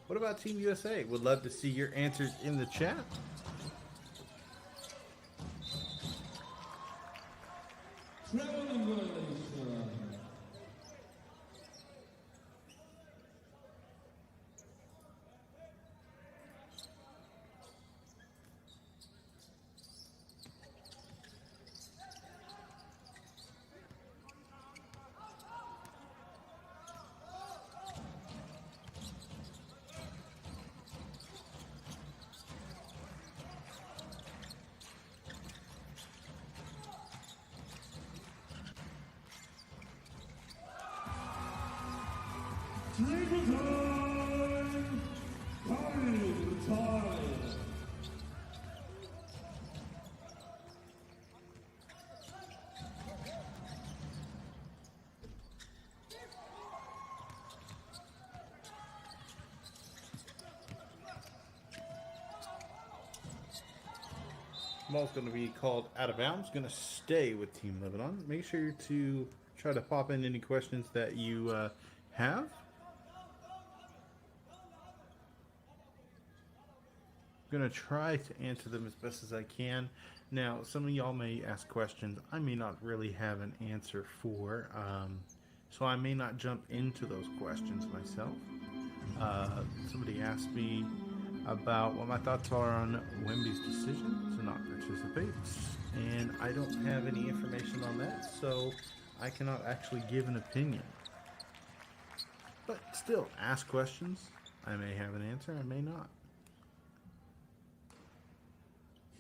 What about Team USA? Would love to see your answers in the chat. Triple time! Time! Ball's going to be called out of bounds. Going to stay with Team Lebanon. Make sure to try to pop in any questions that you have. I'm going to try to answer them as best as I can. Now, some of y'all may ask questions I may not really have an answer for, so I may not jump into those questions myself. Somebody asked me about what my thoughts are on Wemby's decision to not participate, and I don't have any information on that, so I cannot actually give an opinion. But still, ask questions. I may have an answer, I may not.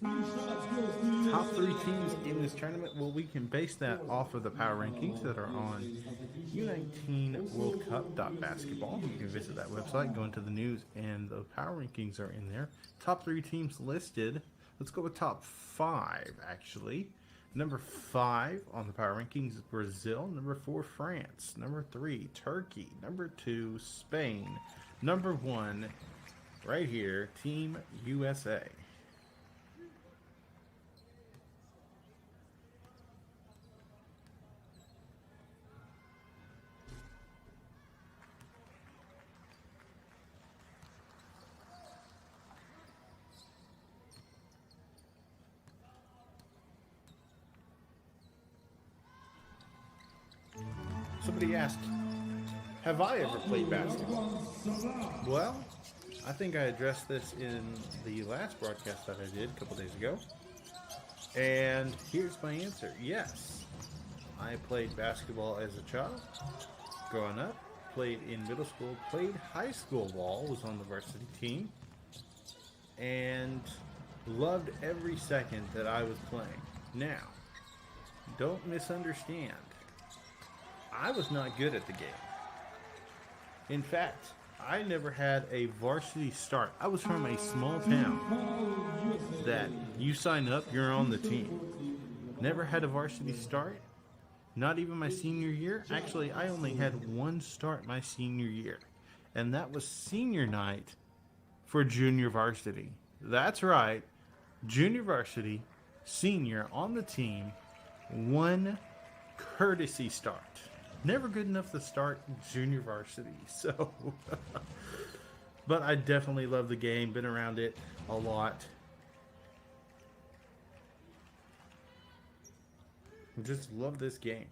Top 3 teams in this tournament, well, we can base that off of the power rankings that are on U19 World Cup.basketball. You can visit that website, go into the news, and the power rankings are in there. Top 3 teams listed. Let's go with top 5, actually. Number 5 on the power rankings is Brazil. Number 4, France. Number 3, Turkey. Number 2, Spain. Number 1, right here, Team USA. Somebody asked, have I ever played basketball? Well, I think I addressed this in the last broadcast that I did a couple days ago. And here's my answer. Yes, I played basketball as a child, growing up, played in middle school, played high school ball, was on the varsity team, and loved every second that I was playing. Now, don't misunderstand. I was not good at the game. In fact, I never had a varsity start. I was from a small town that you sign up, you're on the team. Never had a varsity start, not even my senior year. Actually, I only had one start my senior year, and that was senior night for junior varsity. That's right, junior varsity, senior on the team, one courtesy start. Never good enough to start junior varsity, so. But I definitely love the game, been around it a lot. Just love this game.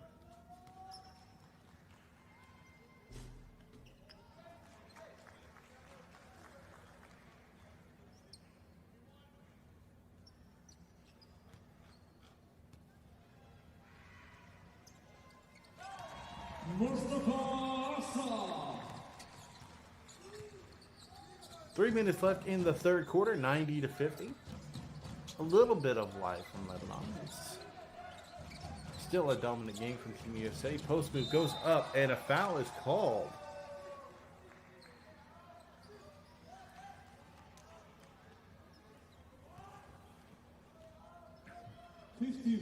Mustafa. 3 minutes left in the third quarter, 90-50. A little bit of life from Lebanon. It's still a dominant game from Team USA. Post move goes up, and a foul is called.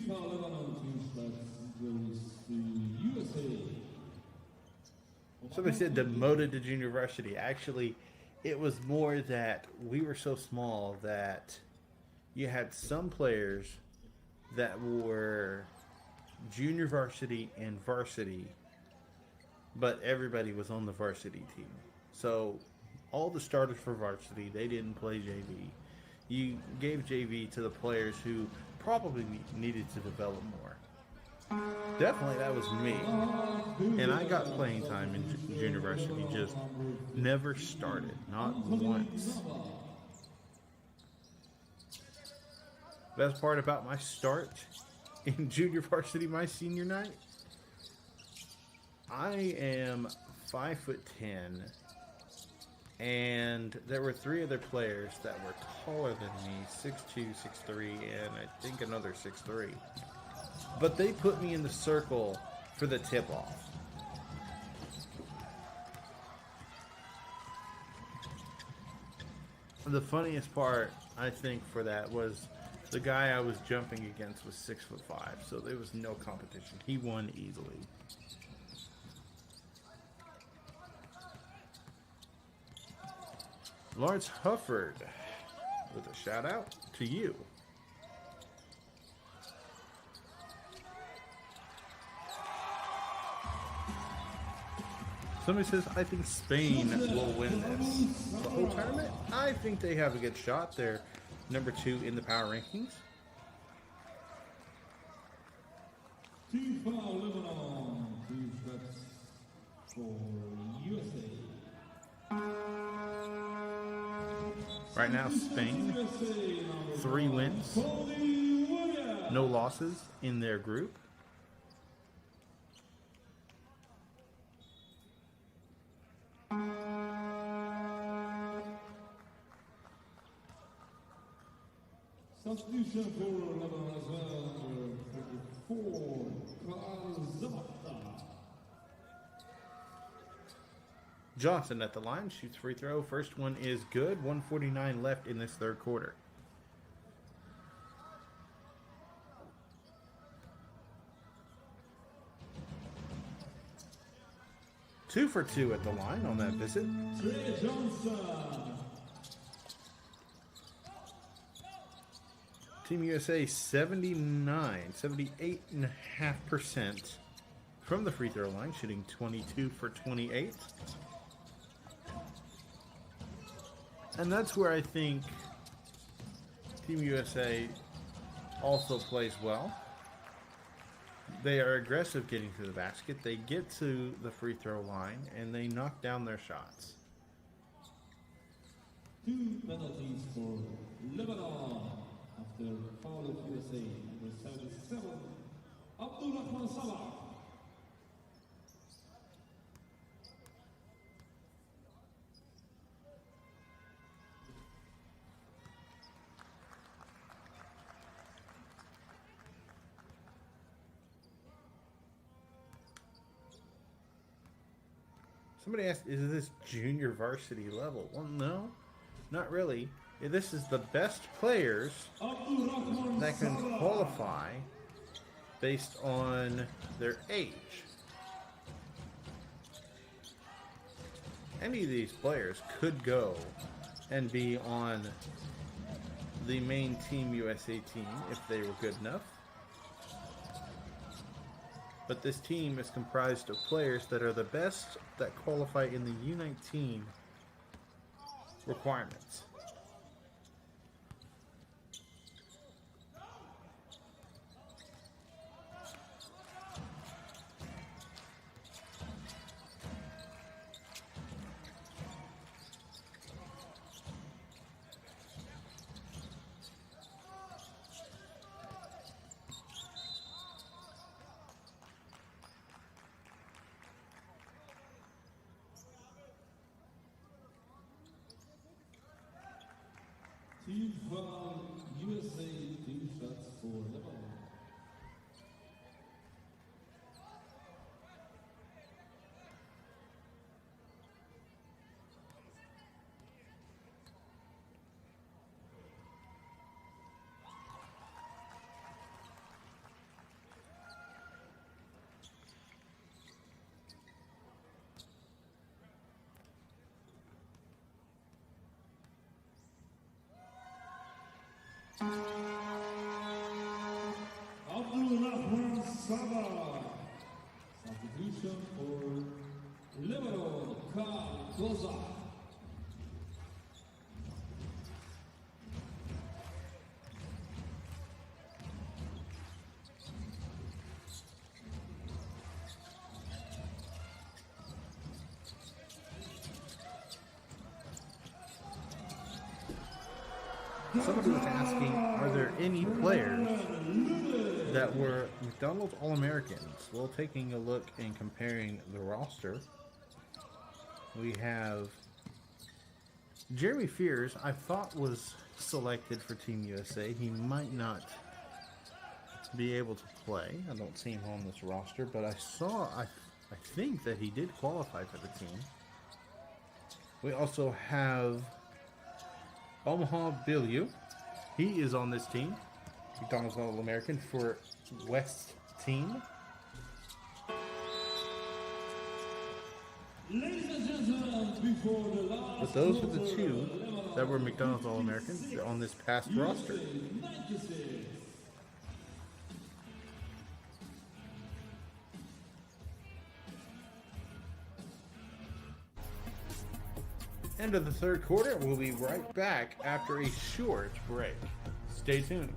Foul Lebanon team shots goes to USA. Somebody said demoted to junior varsity. Actually, it was more that we were so small that you had some players that were junior varsity and varsity, but everybody was on the varsity team. So all the starters for varsity, they didn't play JV. You gave JV to the players who probably needed to develop more. Definitely that was me. And I got playing time in junior varsity, just never started, not once. Best part about my start in junior varsity my senior night, I am 5'10", and there were 3 other players that were taller than me, 6'2", 6'3", and I think another 6'3". But they put me in the circle for the tip-off. The funniest part, I think, for that was the guy I was jumping against was 6'5", so there was no competition. He won easily. Lawrence Hufford with a shout out to you. Somebody says, I think Spain will win this. The whole tournament? I think they have a good shot. They're number 2 in the power rankings. FIBA Lebanon, 2 shots for USA. Right now, Spain, 3 wins, no losses in their group. Substitution for Lebanon as well, number 34, Kazabata. Johnson at the line, shoots free throw. First one is good. 1:49 left in this third quarter. Two for two at the line on that visit. Trey Johnson. Team USA 78.5% from the free throw line, shooting 22 for 28. And that's where I think Team USA also plays well. They are aggressive getting to the basket. They get to the free throw line and they knock down their shots. 2 penalties for Lebanon after foul of USA, number 77, Abdulrahman Salah. Somebody asked, is this junior varsity level? Well, no, not really. This is the best players that can qualify based on their age. Any of these players could go and be on the main Team USA team if they were good enough. But this team is comprised of players that are the best that qualify in the U19 requirements. Team foul USA, 2 shots for Lebanon. Abdulrahman Salah. Substitution for Lebanon, Kagoza. Somebody was asking, are there any players that were McDonald's All-Americans? Well, taking a look and comparing the roster, we have Jeremy Fears, I thought was selected for Team USA. He might not be able to play. I don't see him on this roster, but I think that he did qualify for the team. We also have Omaha Billieu. He is on this team. McDonald's All-American for West team. Ladies and gentlemen, before the last But those are the two that were McDonald's All-Americans on this past roster. End of the third quarter. We'll be right back after a short break. Stay tuned.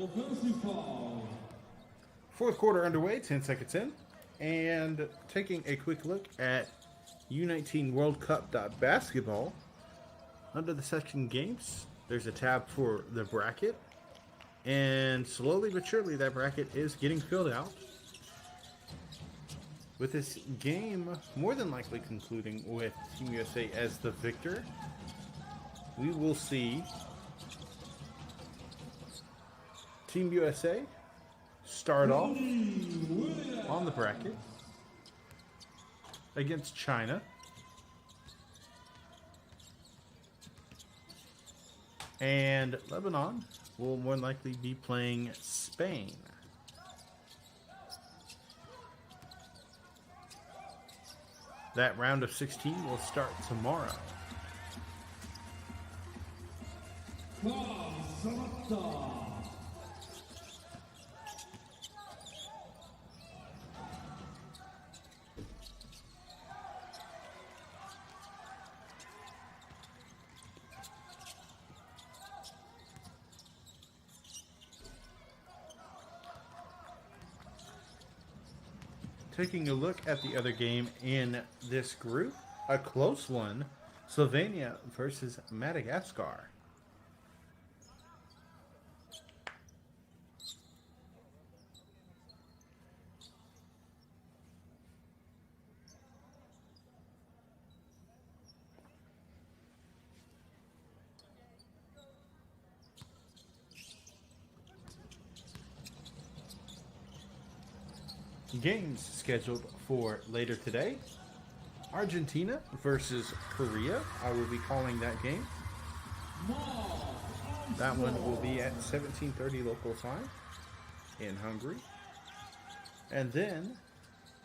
offensive foul. Fourth quarter underway, 10 seconds in. And taking a quick look at U19 World Cup basketball. Under the section games, there's a tab for the bracket. And slowly but surely, that bracket is getting filled out. With this game more than likely concluding with Team USA as the victor, we will see Team USA start off on the bracket against China. And Lebanon will more likely be playing Spain. That round of 16 will start tomorrow. Taking a look at the other game in this group, a close one, Slovenia versus Madagascar. Games scheduled for later today. Argentina versus Korea. I will be calling that game. That one will be at 17:30 local time in Hungary. And then,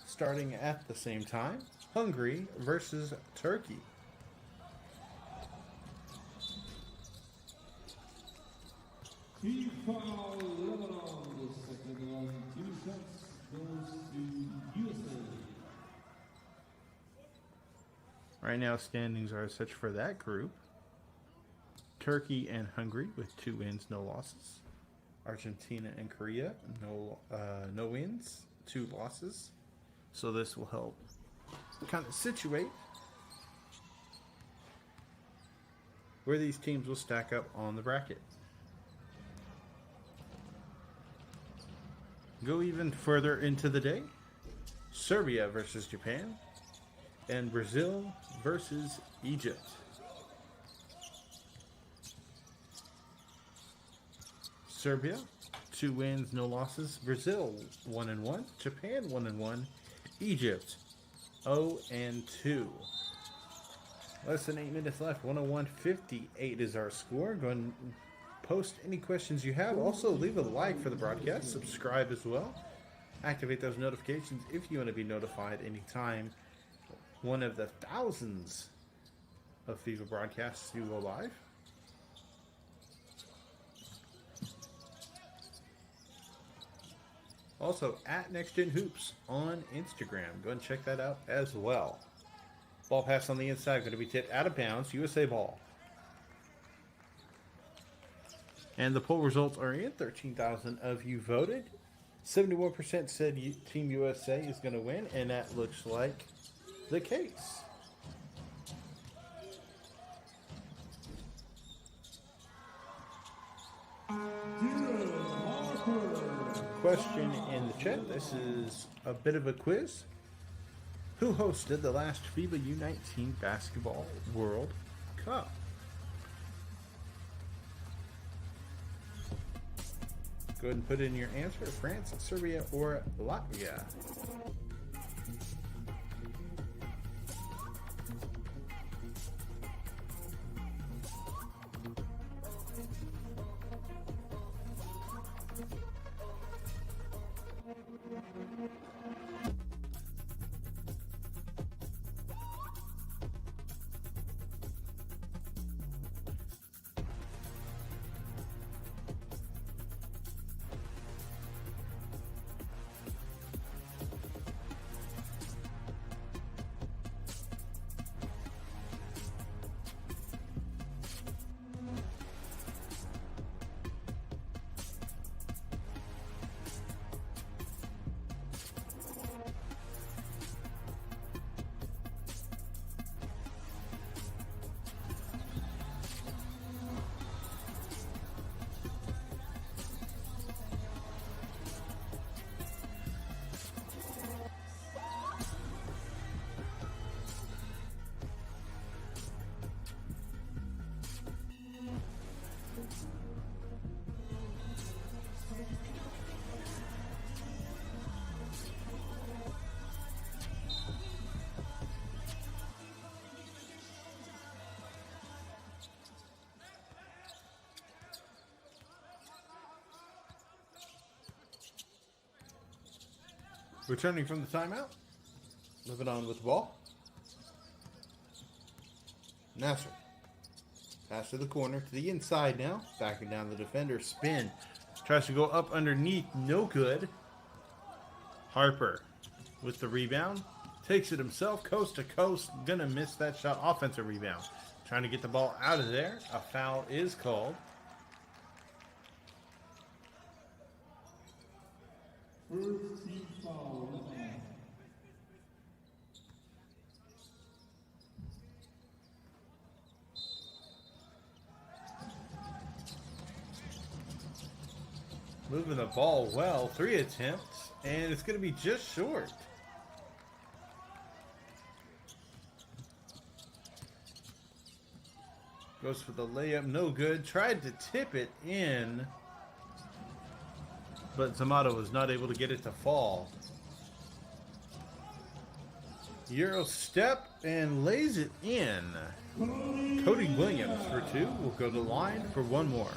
starting at the same time, Hungary versus Turkey. FIFA Lebanon, the second one, 2 shots goes to USA. Right now, standings are such for that group. Turkey and Hungary with 2 wins, no losses. Argentina and Korea, no wins, 2 losses. So this will help kind of situate where these teams will stack up on the bracket. Go even further into the day. Serbia versus Japan and Brazil versus Egypt. Serbia, 2 wins, no losses. Brazil, 1-1. Japan, 1-1. Egypt, 0-2. Less than 8 minutes left. 101.58 is our score. Go ahead and post any questions you have. Also, leave a like for the broadcast. Subscribe as well. Activate those notifications if you want to be notified anytime one of the thousands of FIBA broadcasts do go live. Also, at NextGenHoops on Instagram. Go ahead and check that out as well. Ball pass on the inside, going to be tipped out of bounds. USA ball. And the poll results are in. 13,000 of you voted. 71% said Team USA is going to win, and that looks like the case. Question in the chat. This is a bit of a quiz. Who hosted the last FIBA U19 Basketball World Cup? Go ahead and put in your answer. France, Serbia, or Latvia. Returning from the timeout. Lebanon with the ball. Nasser. Pass to the corner, to the inside now. Backing down the defender. Spin. Tries to go up underneath. No good. Harper with the rebound. Takes it himself. Coast to coast. Gonna miss that shot. Offensive rebound. Trying to get the ball out of there. A foul is called. First team foul. Moving the ball well. 3 attempts. And it's going to be just short. Goes for the layup. No good. Tried to tip it in. But Zamato was not able to get it to fall. Euro step and lays it in. Cody Williams for 2. Will go to the line for 1 more.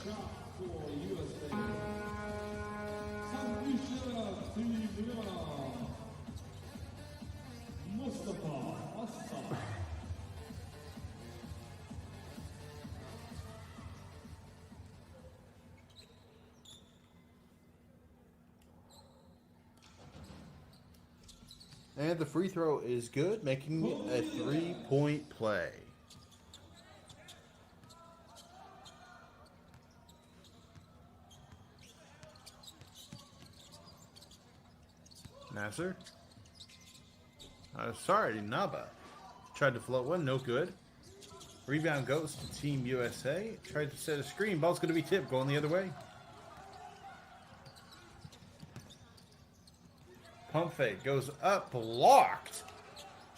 And the free throw is good, making it a 3-point play. Nasser. Sorry, Naba. Tried to float one, no good. Rebound goes to Team USA. Tried to set a screen. Ball's going to be tipped, going the other way. Pump fake goes up, blocked.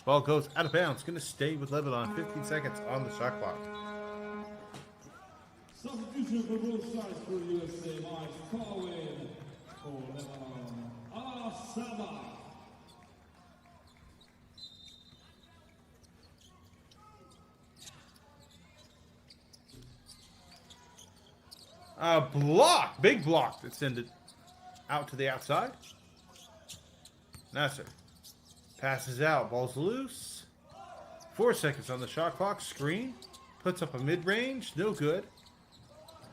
Ball goes out of bounds. Going to stay with Lebanon. 15 seconds on the shot clock. Substitution for both sides for USA. Mike Colin for Lebanon. Asaba. Block. Big block that sent it out to the outside. Nasser passes out. Ball's loose. 4 seconds on the shot clock. Screen. Puts up a mid-range. No good.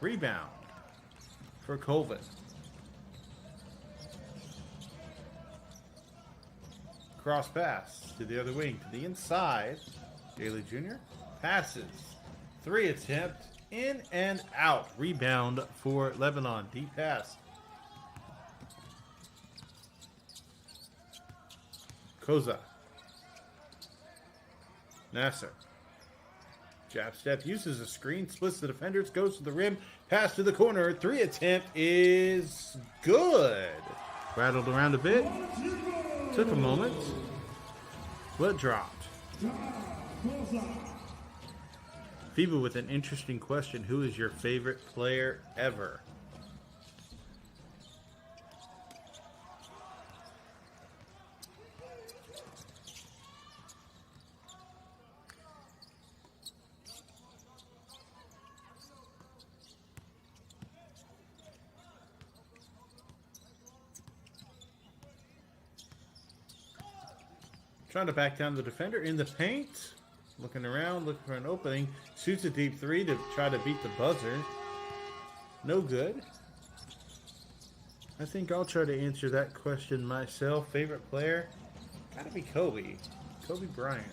Rebound for Colvin. Cross pass to the other wing. To the inside. Daly Jr. passes. 3 attempt. In and out. Rebound for Lebanon. Deep pass. Koza. Nasser. Jab step. Uses a screen. Splits the defenders. Goes to the rim. Pass to the corner. 3 attempt is good. Rattled around a bit. Took a moment. But dropped. FIBA with an interesting question. Who is your favorite player ever? Trying to back down the defender in the paint. Looking around, looking for an opening. Shoots a deep 3 to try to beat the buzzer. No good. I think I'll try to answer that question myself. Favorite player? Gotta be Kobe. Kobe Bryant.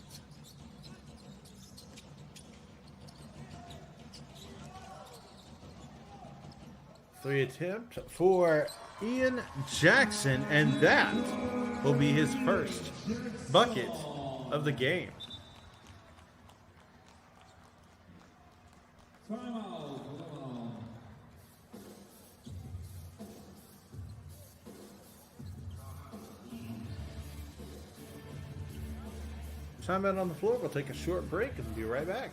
Three attempt for Ian Jackson, and that will be his first bucket of the game. Timeout on the floor. We'll take a short break and be right back.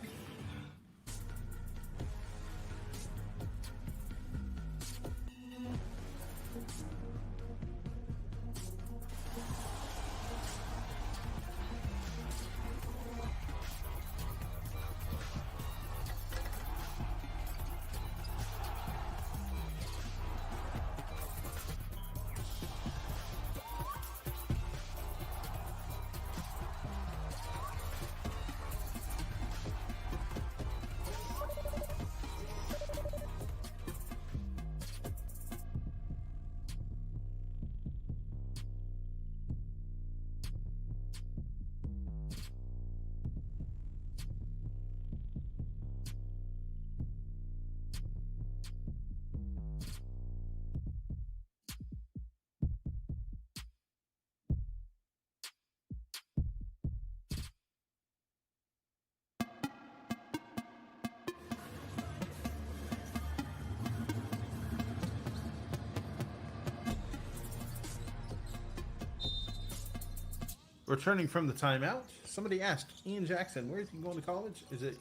Returning from the timeout, somebody asked Ian Jackson, where is he going to college? Is it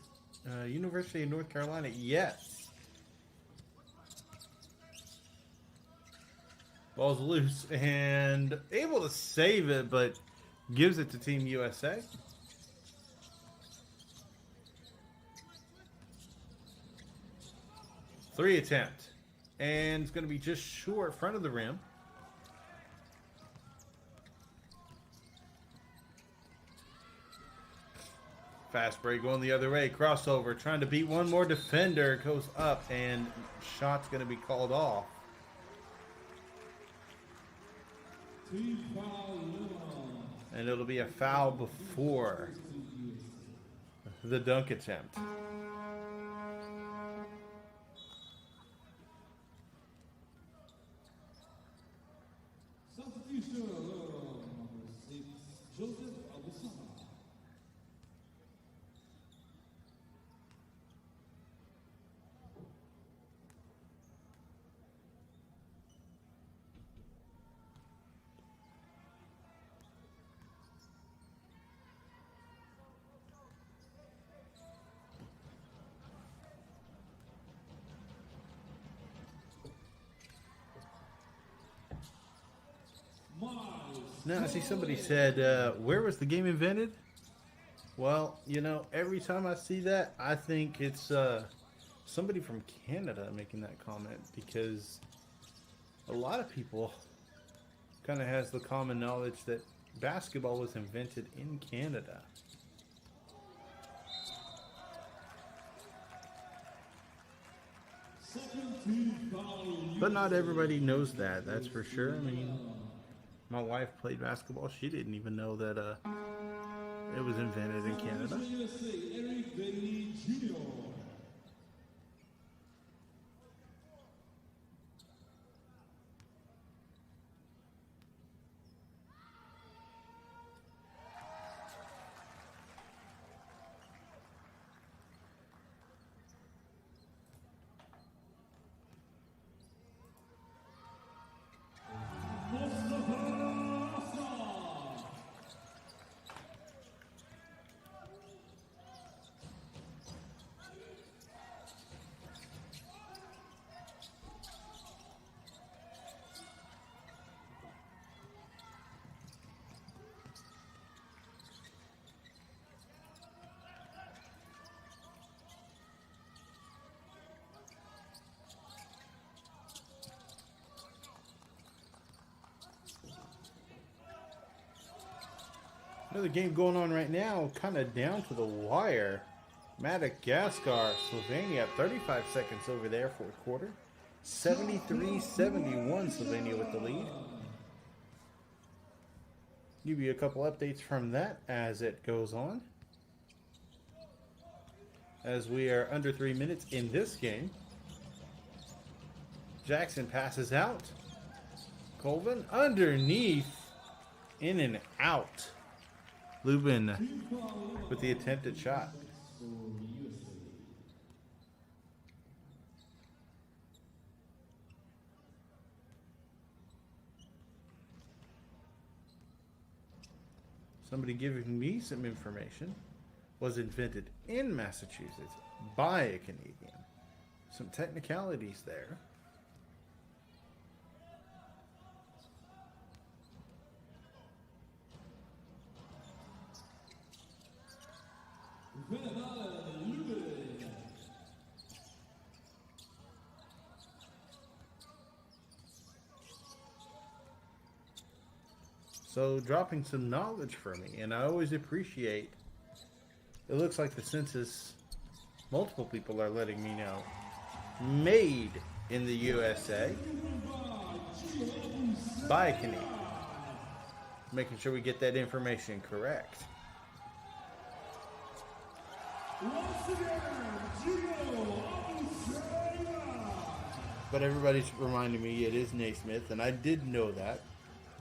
University of North Carolina? Yes. Ball's loose and able to save it, but gives it to Team USA. Three attempt. And it's going to be just short front of the rim. Fast break going the other way. Crossover. Trying to beat one more defender. Goes up and shot's going to be called off. And it'll be a foul before the dunk attempt. Substitution, number 6, Joseph Abusama. Now, I see somebody said, where was the game invented? Well, you know, every time I see that, I think it's somebody from Canada making that comment, because a lot of people kind of has the common knowledge that basketball was invented in Canada. But not everybody knows that, that's for sure. I mean, my wife played basketball. She didn't even know that it was invented in Canada. Another game going on right now, kind of down to the wire. Madagascar, Slovenia, 35 seconds over there, fourth quarter. 73-71, Slovenia with the lead. Give you a couple updates from that as it goes on. As we are under 3 minutes in this game. Jackson passes out. Colvin underneath, in and out. Lubin with the attempted shot. Somebody giving me some information. Was invented in Massachusetts by a Canadian. Some technicalities there. So dropping some knowledge for me, and I always appreciate. It looks like the census, multiple people are letting me know, made in the USA by a Canadian. Making sure we get that information correct. But everybody's reminding me it is Naismith, and I did know that.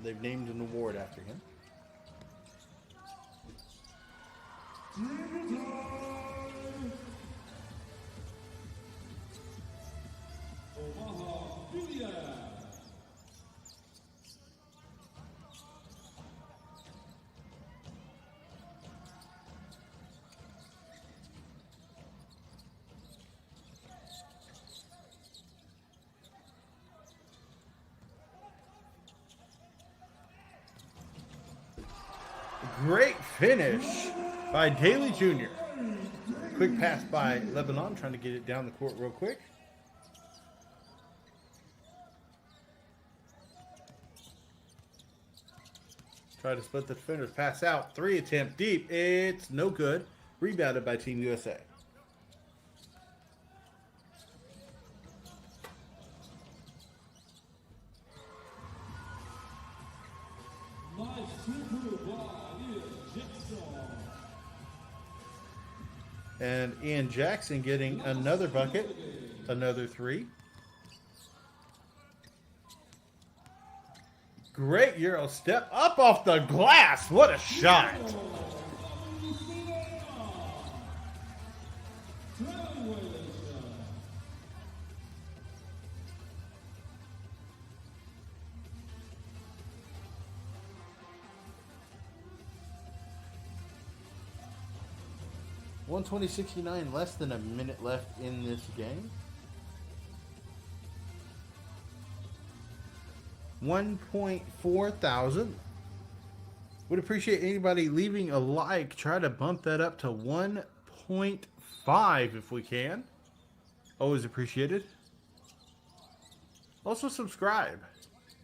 They've named an award after him. Great finish by Daly Jr. Quick pass by Lebanon, trying to get it down the court real quick. Try to split the defenders. Pass out. 3 attempt deep. It's no good. Rebounded by Team USA. Nice triple by Ian Jackson. And Ian Jackson getting another bucket, another 3. Great Euro step up off the glass. What a shot. $120.69, less than a minute left in this game. 1.4 thousand. Would appreciate anybody leaving a like. Try to bump that up to 1.5 if we can. Always appreciated. Also subscribe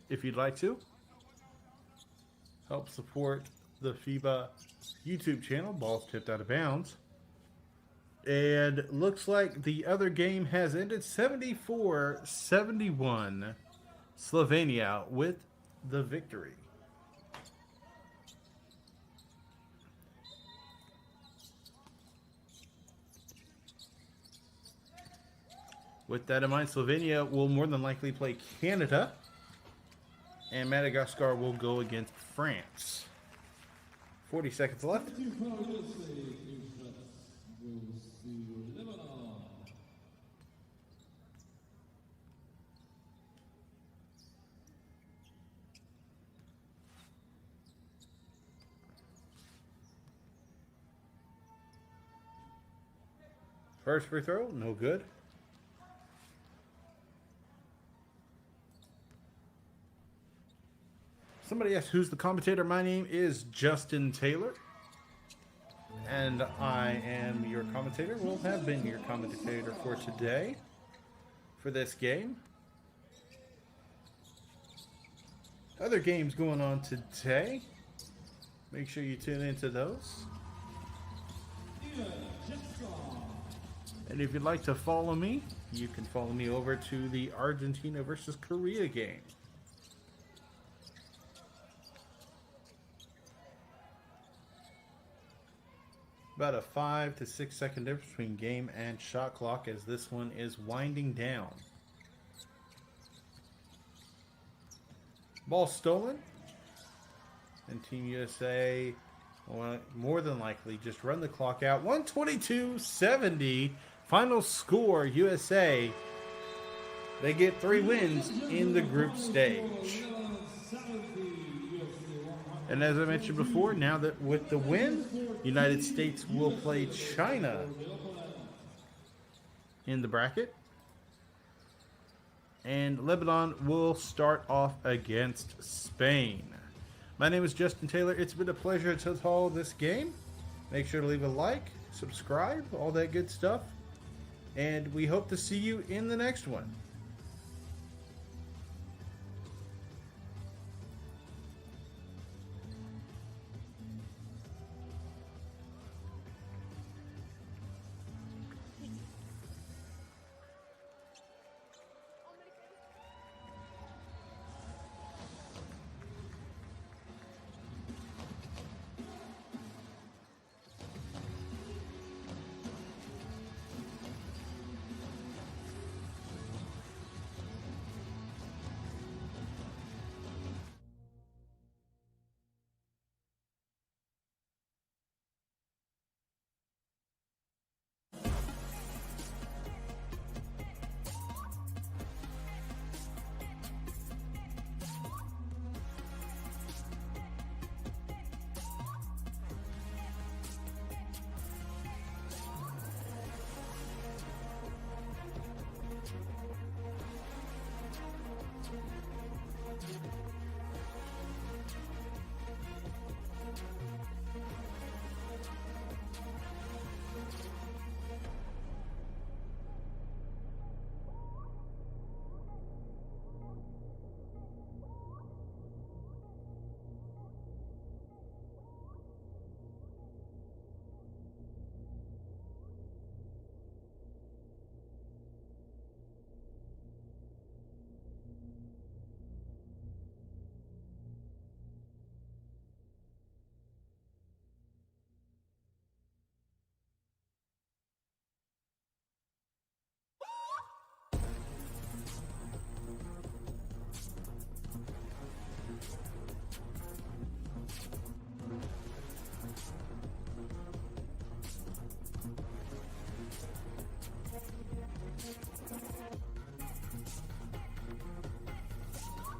if you'd like to. Help support the FIBA YouTube channel. Balls tipped out of bounds. And looks like the other game has ended 74-71. Slovenia with the victory. With that in mind, Slovenia will more than likely play Canada, and Madagascar will go against France. 40 seconds left. First free throw, no good. Somebody asked who's the commentator. My name is Justin Taylor, and I am your commentator. Well, have been your commentator for today, for this game. Other games going on today. Make sure you tune into those. And if you'd like to follow me, you can follow me over to the Argentina versus Korea game. About a 5 to 6 second difference between game and shot clock as this one is winding down. Ball stolen. And Team USA will more than likely just run the clock out. 122-70. Final score, USA. They get 3 wins in the group stage. And as I mentioned before, now that with the win, United States will play China in the bracket. And Lebanon will start off against Spain. My name is Justin Taylor. It's been a pleasure to follow this game. Make sure to leave a like, subscribe, all that good stuff. And we hope to see you in the next one.